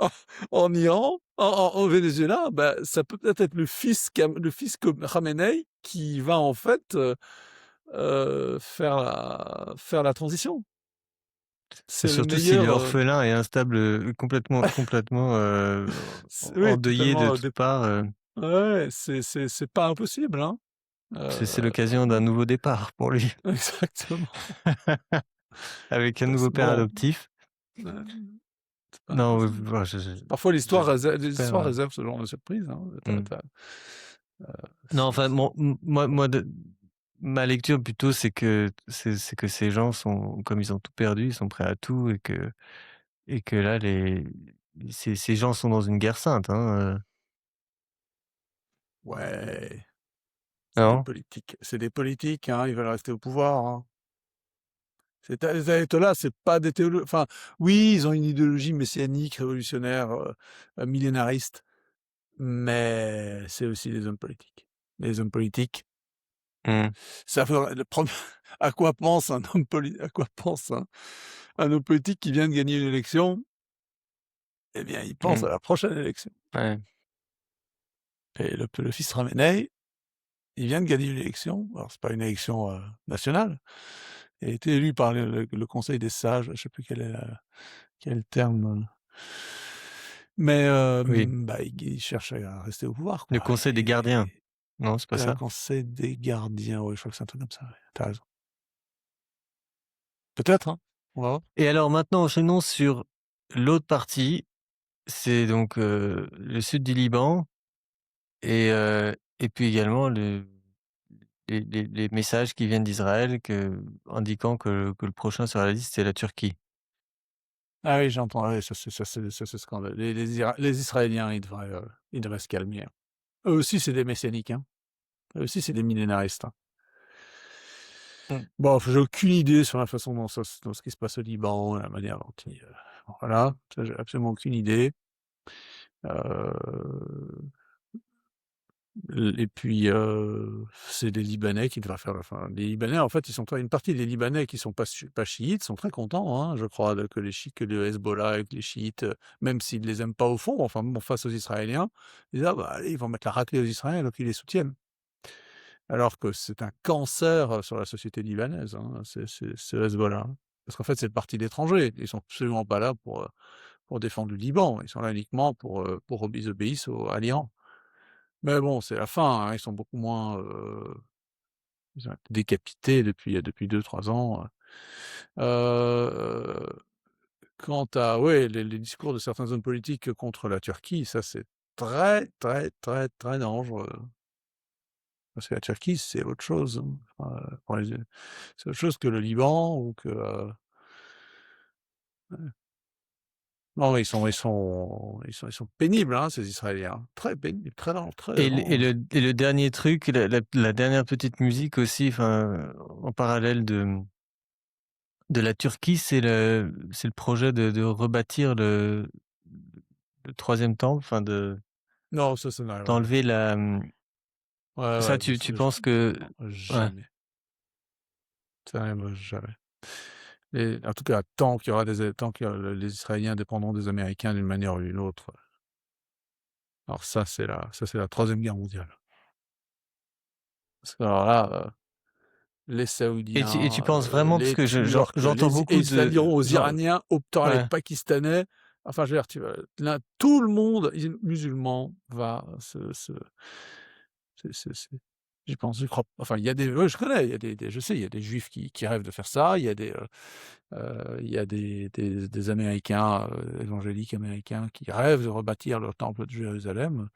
en en Iran, au Venezuela, bah, ça peut peut-être être le fils Khamenei qui va en fait faire la transition. Et C'est le surtout s'il est meilleur. orphelin et instable, complètement, Oui, endeuillé de totalement. toutes parts, Ouais, c'est pas impossible, hein. c'est l'occasion d'un nouveau départ pour lui. Exactement. Avec un nouveau père Bon, adoptif. euh, c'est pas Non, impossible. voilà, Parfois, les j'espère, histoires réservent ce genre de surprise. Hein. mmh. Euh, Non, c'est- enfin, c'est- moi ma lecture plutôt, c'est que ces gens sont comme ils ont tout perdu, ils sont prêts à tout et que là, ces gens sont dans une guerre sainte, hein, Ouais. non? C'est des politiques, hein, ils veulent rester au pouvoir, hein. Les ayatollahs, c'est pas des théolo enfin, oui, ils ont une idéologie messianique, révolutionnaire, millénariste, mais c'est aussi des hommes politiques. Les hommes politiques, Mmh. ça ferait le prob à quoi pense un homme politique qui vient de gagner une élection? Eh bien, il pense Mmh. à la prochaine élection Ouais. et le fils Khamenei, il vient de gagner une élection, alors c'est pas une élection, nationale. Il a été élu par le conseil des sages, je sais plus quel terme, mais Oui. bah, il cherche à rester au pouvoir, Le quoi conseil des gardiens. et Non, c'est pas ça? conseil des gardiens, ouais, je crois que c'est un truc comme ça, ouais, tu raison. Peut-être, hein? On va voir. Et alors maintenant, enchaînons sur l'autre partie. C'est donc, le sud du Liban et puis également les messages qui viennent d'Israël indiquant que le prochain sur la liste, c'est la Turquie. Ah oui, j'entends, ouais, ça c'est scandaleux. Les Israéliens, ils devraient se calmer, hein. Eux aussi, c'est des messianiques, hein. Eux aussi, c'est des millénaristes, hein. Mmh. Bon, j'ai aucune idée sur la façon dans ce qui se passe au Liban, la manière dont voilà, ça j'ai absolument aucune idée. Heu, et puis, c'est des Libanais qui devraient faire enfin, les Libanais, en fait, ils sont très une partie des Libanais qui sont pas chiites sont très contents, hein, je crois, de que le Hezbollah et que les chiites, même s'ils les aiment pas au fond, enfin bon, face aux Israéliens, ils disent: «Ah bah, allez, ils vont mettre la raclée aux Israéliens», donc ils les soutiennent. Alors que c'est un cancer, sur la société libanaise, hein, ce Hezbollah, hein. Parce qu'en fait, c'est le parti d'étrangers. Ils sont absolument pas là pour défendre le Liban. Ils sont là uniquement ils obéissent à l'Iran. Mais bon, c'est la fin, hein, ils sont beaucoup moins, ils ont été décapités depuis 2-3 ans. Heu, quant à ouais, les discours de certains hommes politiques contre la Turquie, ça c'est très, très, très, très dangereux. Parce que la Turquie, c'est autre chose, hein. Pour les c'est autre chose que le Liban ou que, ouais. Non, ils sont pénibles, hein, ces Israéliens. Très pénibles, très Et le et vraiment, le et le dernier truc, la dernière petite musique aussi, enfin, en parallèle de la Turquie, c'est le projet de rebâtir le 3e temple, enfin non, ça n'arrivera jamais. d'enlever Ouais, ça ouais, mais tu penses que ouais. jamais, ça n'arrivera jamais. Et en tout cas, tant que les Israéliens dépendront des Américains d'une manière ou d'une autre, alors ça c'est la 3e guerre mondiale. Parce que alors là, les Et tu Saoudiens, penses vraiment parce les que Turcs, j'entends beaucoup et ça diront aux genre Iraniens, aux tort les ouais. Pakistanais, enfin je veux dire, là, tout le monde musulman va c'est j'y pense, j'y crois enfin il y a des ouais, je connais, il y a je sais, il y a des Juifs qui rêvent de faire ça, il y a il y a des Américains, évangéliques américains qui rêvent de rebâtir le temple de Jérusalem.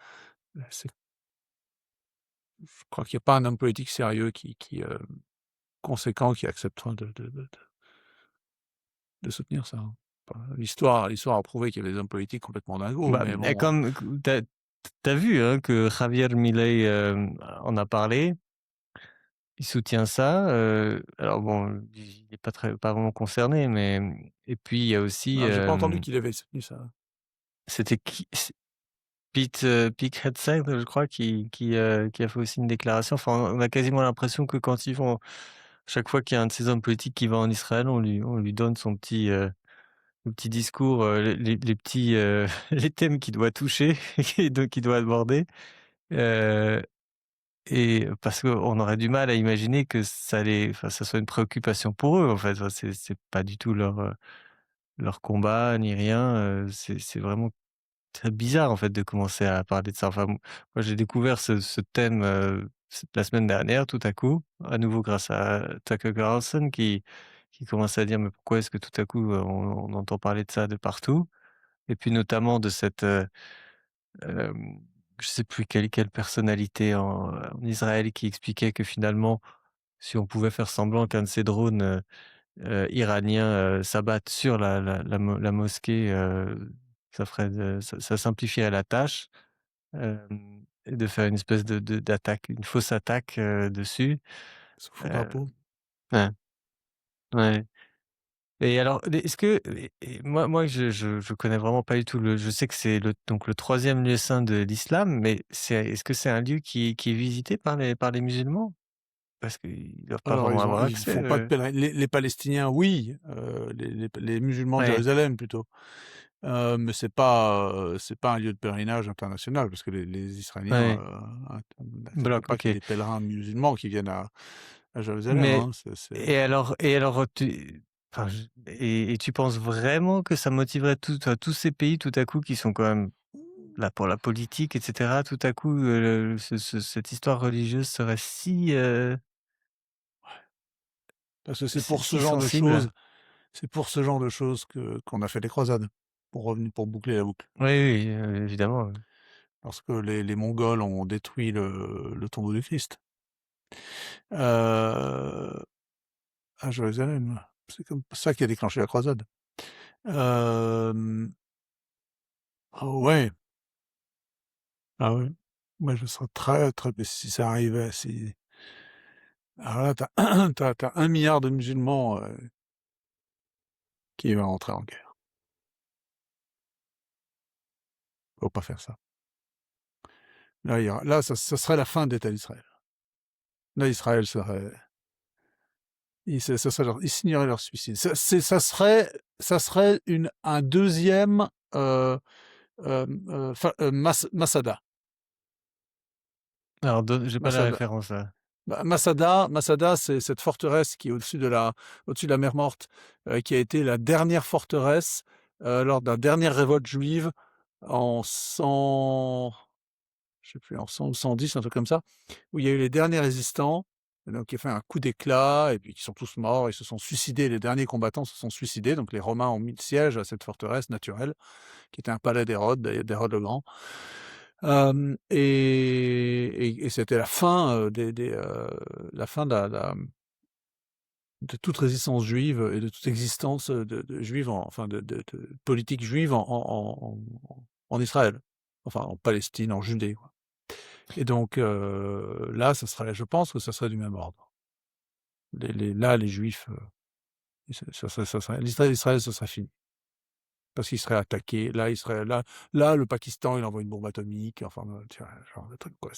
C'est Je crois qu'il y a pas un homme politique sérieux conséquent qui acceptera de soutenir ça, hein. Enfin, l'histoire a prouvé qu'il y avait des hommes politiques complètement dingos, Bah, mais et bon, comme tu as vu, hein, que Javier Milei, en a parlé, il soutient ça, alors bon, il est pas vraiment concerné, mais et puis il y a aussi, j'ai pas entendu qu'il avait soutenu ça. c'était qui? Pete Hegseth, je crois, qui a fait aussi une déclaration. Enfin, on a quasiment l'impression que quand ils vont chaque fois qu'il y a un de ces hommes politiques qui va en Israël, on lui donne le petit discours, les petits, les thèmes qu'il doit toucher et donc qu'il doit aborder, heu et parce qu'on aurait du mal à imaginer que ça soit une préoccupation pour eux, en fait. Enfin, c'est pas du tout leur combat ni rien, c'est vraiment très bizarre, en fait, de commencer à parler de ça. Enfin, moi, j'ai découvert ce thème, la semaine dernière, tout à coup, à nouveau grâce à Tucker Carlson qui commençait à dire: «Mais pourquoi est-ce que tout à coup, on entend parler de ça de partout?» Et puis notamment de hem, je sais plus quelle personnalité en Israël qui expliquait que finalement, si on pouvait faire semblant qu'un de ces drones, iraniens, s'abatte sur la mosquée, ça simplifierait la tâche. Et de faire une espèce d'attaque, une fausse attaque, dessus. Sous faux Heu, drapeau. ouais, ouais. Et alors, est-ce que et moi je connais vraiment pas du tout je sais que c'est le troisième lieu saint de l'islam, mais est-ce que c'est un lieu qui est visité par les musulmans? Parce qu'ils doivent pas Alors vraiment avoir ils accès, font pas de pèlerin les Palestiniens oui, les musulmans de Ouais, Jérusalem plutôt, mais c'est pas un lieu de pèlerinage international parce que les Israéliens, ouais, n'acceptent bloc, pas qu'il y ait OK. des pèlerins musulmans qui viennent à Jérusalem, Mais hein, c'est et alors tu enfin je et tu penses vraiment que ça motiverait tous ces pays tout à coup qui sont quand même là pour la politique et cetera, tout à coup, cette histoire religieuse serait parce que si sensible? c'est pour ce genre de choses que qu'on a fait les croisades, pour boucler la boucle. Oui, oui, évidemment, Lorsque les Mongols ont détruit le tombeau du Christ, heu, à Jérusalem. C'est comme ça qui a déclenché la croisade. Hem, ah ouais, ah ouais. Moi, je serais très, très si ça arrivait, si alors là, tu as 1 de musulmans, qui va entrer en guerre. Faut pas faire ça. Là, ça serait la fin de l'État d'Israël. Là, Israël serait ça serait leur ils signeraient leur suicide. Ça serait un deuxième Masada. alors j'ai pas la Masada. référence là. Bah, Masada, c'est cette forteresse qui est au-dessus de la mer Morte, qui a été la dernière forteresse, lors de la dernière révolte juive en 100 je sais plus, en 100 ou 110, un truc comme ça, où il y a eu les derniers résistants, et donc qui a fait un coup d'éclat et puis qui sont tous morts, ils se sont suicidés, les derniers combattants se sont suicidés, donc les Romains ont mis le siège à cette forteresse naturelle, qui était un palais d'Hérode le Grand. Et c'était la fin, la fin de toute résistance juive et de toute existence, de juive enfin de politique juive en Israël. Enfin en Palestine, en Judée, quoi. Et donc là, je pense que ça serait du même ordre. Les Juifs, ça serait l'Israël, ça serait fini. Parce qu'il serait attaqué. Là, le Pakistan, il envoie une bombe atomique. Enfin, tu vois, genre de truc, quoi.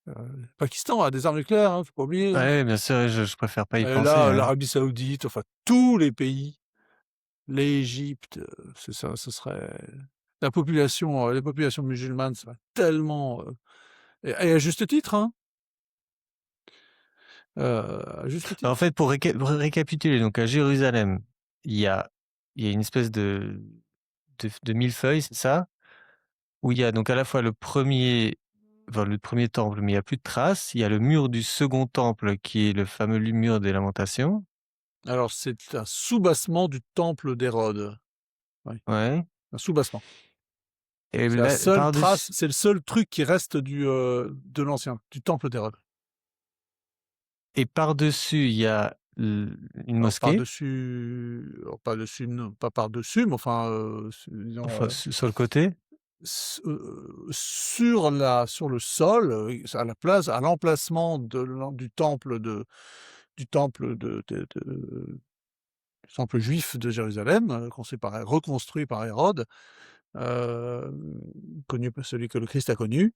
Le Pakistan a des armes nucléaires, hein, faut pas oublier, hein. Ouais, bien sûr, ouais, je préfère pas y Et penser, là, ouais. l'Arabie Saoudite, enfin tous les pays, l'Égypte, c'est ça, ce serait les populations musulmanes seraient tellement, et à juste titre, hein, à juste En titre. fait, pour récapituler, donc à Jérusalem, il y a il y a une espèce de millefeuille, c'est ça? Où il y a donc à la fois le premier temple, mais il y a plus de traces. Il y a le mur du second temple qui est le fameux mur des Lamentations. Alors c'est un soubassement du temple d'Hérode, oui, Ouais, un soubassement. et C'est la là, seule trace, par-dessus c'est le seul truc qui reste du temple d'Hérode. et par-dessus, il y a une mosquée, Par-dessus, non, pas par-dessus, mais enfin, disons, enfin sur le côté. sur le sol, à la place, à l'emplacement du temple du temple juif de Jérusalem, reconstruit par Hérode, euh, celui que le Christ a connu.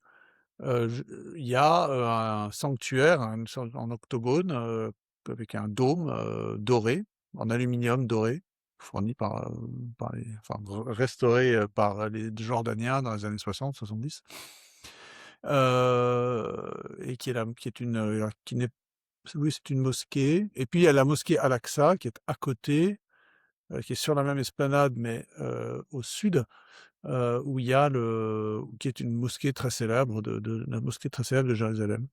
Il y a un sanctuaire, une sorte en octogone, avec un dôme doré, en aluminium doré, fourni restauré par les Jordaniens dans les années 60-70, et qui est qui n'est, oui, c'est une mosquée. Et puis il y a la mosquée Al-Aqsa qui est à côté, qui est sur la même esplanade, mais au sud, où il y a qui est une mosquée très célèbre la mosquée très célèbre de Jérusalem.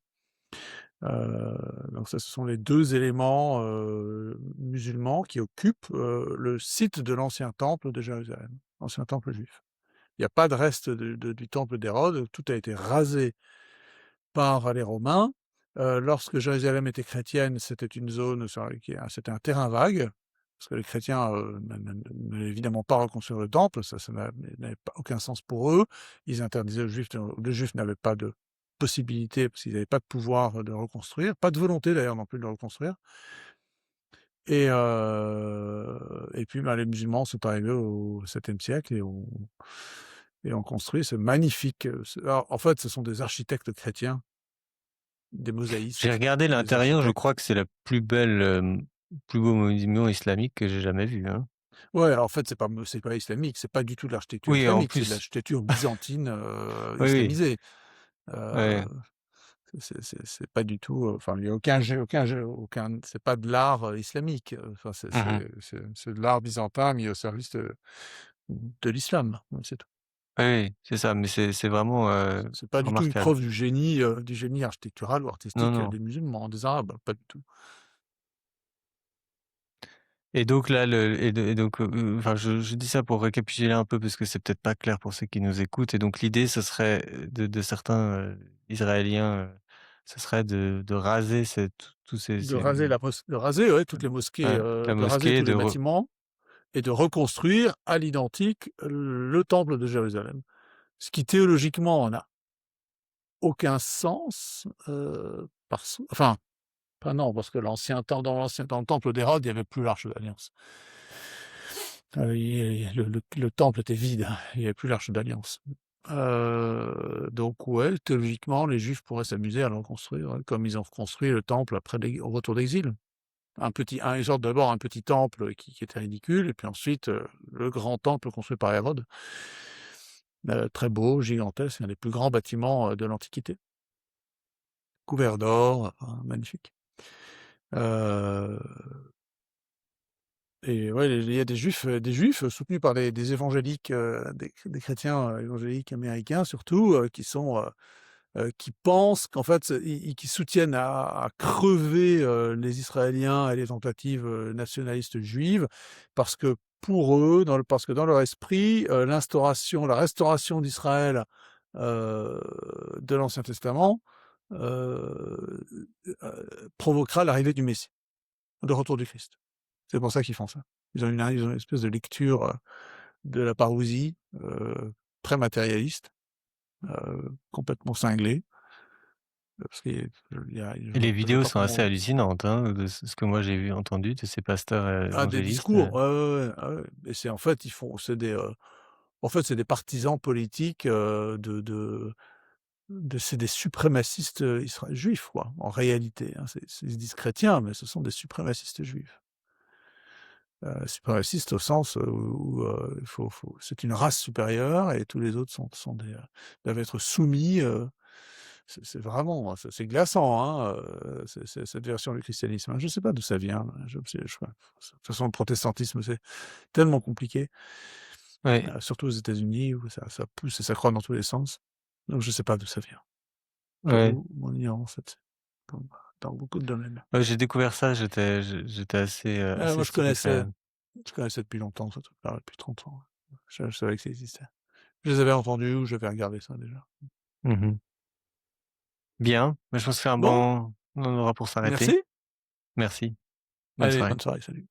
Donc ça, ce sont les 2 éléments, musulmans qui occupent, le site de l'ancien temple de Jérusalem, l'ancien temple juif. Il n'y a pas de reste du temple d'Hérode, tout a été rasé par les Romains. Lorsque Jérusalem était chrétienne, c'était une zone c'était un terrain vague, parce que les chrétiens n'allaient évidemment pas reconstruire le temple, ça n'avait pas aucun sens pour eux. Ils interdisaient aux Juifs, les Juifs n'avaient pas de possibilité, parce qu'ils n'avaient pas de pouvoir de reconstruire, pas de volonté d'ailleurs non plus de le reconstruire. et puis, bah, les musulmans sont arrivés au 7e siècle et ont construit ce magnifique, alors, en fait, ce sont des architectes chrétiens, des J'ai mosaïstes, regardé des l'intérieur, je crois architectes. que c'est la plus belle, plus beau monument islamique que j'ai jamais vu, hein. Ouais, alors, en fait, c'est pas islamique, c'est pas du tout de l'architecture Oui, en islamique, c'est de plus. l'architecture byzantine, Oui, oui, islamisée. Heu, ouais. c'est pas du tout, enfin, il y a aucun c'est pas de l'art, islamique, enfin, c'est Mmh c'est mh. c'est c'est de l'art byzantin mis au service de l'islam, c'est tout. Oui, oui, c'est ça, mais c'est vraiment, C'est pas du tout une remarquable. preuve du génie architectural ou Non, artistique, non. des musulmans, des arabes, pas du tout. Et donc là, et donc, enfin, je dis ça pour récapituler un peu parce que c'est peut-être pas clair pour ceux qui nous écoutent et donc l'idée, ce serait, de certains, Israéliens, ce serait de raser tous De raser, ouais, toutes les mosquées, la de raser mosquée, tous les de bâtiments et de reconstruire à l'identique le temple de Jérusalem. Ce qui théologiquement n'a aucun sens, enfin, pas non, parce que dans le temple d'Hérode, il y avait plus l'Arche de l'Alliance. Il le temple était vide, il y avait plus l'Arche d'Alliance. Donc ouais, théologiquement, les Juifs pourraient s'amuser à le reconstruire, ouais, comme ils ont reconstruit le temple après au retour d'exil. Ils ont d'abord un petit temple qui était ridicule, et puis ensuite, le grand temple construit par Hérode, très beau, gigantesque, un des plus grands bâtiments, de l'Antiquité, couvert d'or, enfin magnifique. Heu Et ouais, il y a des juifs soutenus par des évangéliques, des chrétiens, évangéliques américains surtout, qui pensent qu'en fait, qui soutiennent à crever, les Israéliens et les tentatives, nationalistes juives, parce que pour eux, parce que dans leur esprit, la restauration d'Israël, heu, de l'Ancien Testament, heu provoquera l'arrivée du Messie, le retour du Christ. C'est pour ça qu'ils font ça. Ils ont une espèce de lecture, de la parousie, très matérialiste, complètement cinglée, parce qu'il y a et les je vois vidéos pas sont assez comment. hallucinantes, hein, de ce que moi j'ai vu, entendu de ces pasteurs, Ah, des évangélistes, discours, ouais, ouais, ouais, ah ouais, et c'est en fait, ils font en fait, c'est des partisans politiques, c'est des suprémacistes, juifs, quoi, en réalité, hein. Ils se disent chrétiens, mais ce sont des suprémacistes juifs. Suprémaciste au sens, où, il faut c'est une race supérieure et tous les autres doivent être soumis, c'est vraiment, c'est glaçant, hein, cette version du christianisme, hein. Je ne sais pas d'où ça vient, de toute façon, le protestantisme, c'est tellement compliqué, ouais, surtout aux États-Unis où ça pousse et ça croît dans tous les sens. Donc je ne sais pas d'où ça vient. ouais. J'avoue mon ignorance là-dessus, comme dans beaucoup de domaines. Ouais, j'ai découvert ça, j'étais assez, assez Moi stupéfait. je connaissais depuis longtemps ce truc-là, depuis 30 ans. Je savais que ça existait. Je les avais entendus ou j'avais regardé ça déjà. Mmh. Bien, bah, je pense que c'est un Bon, bon endroit pour s'arrêter. merci. Merci, bonne Allez, soirée. bonne soirée, salut.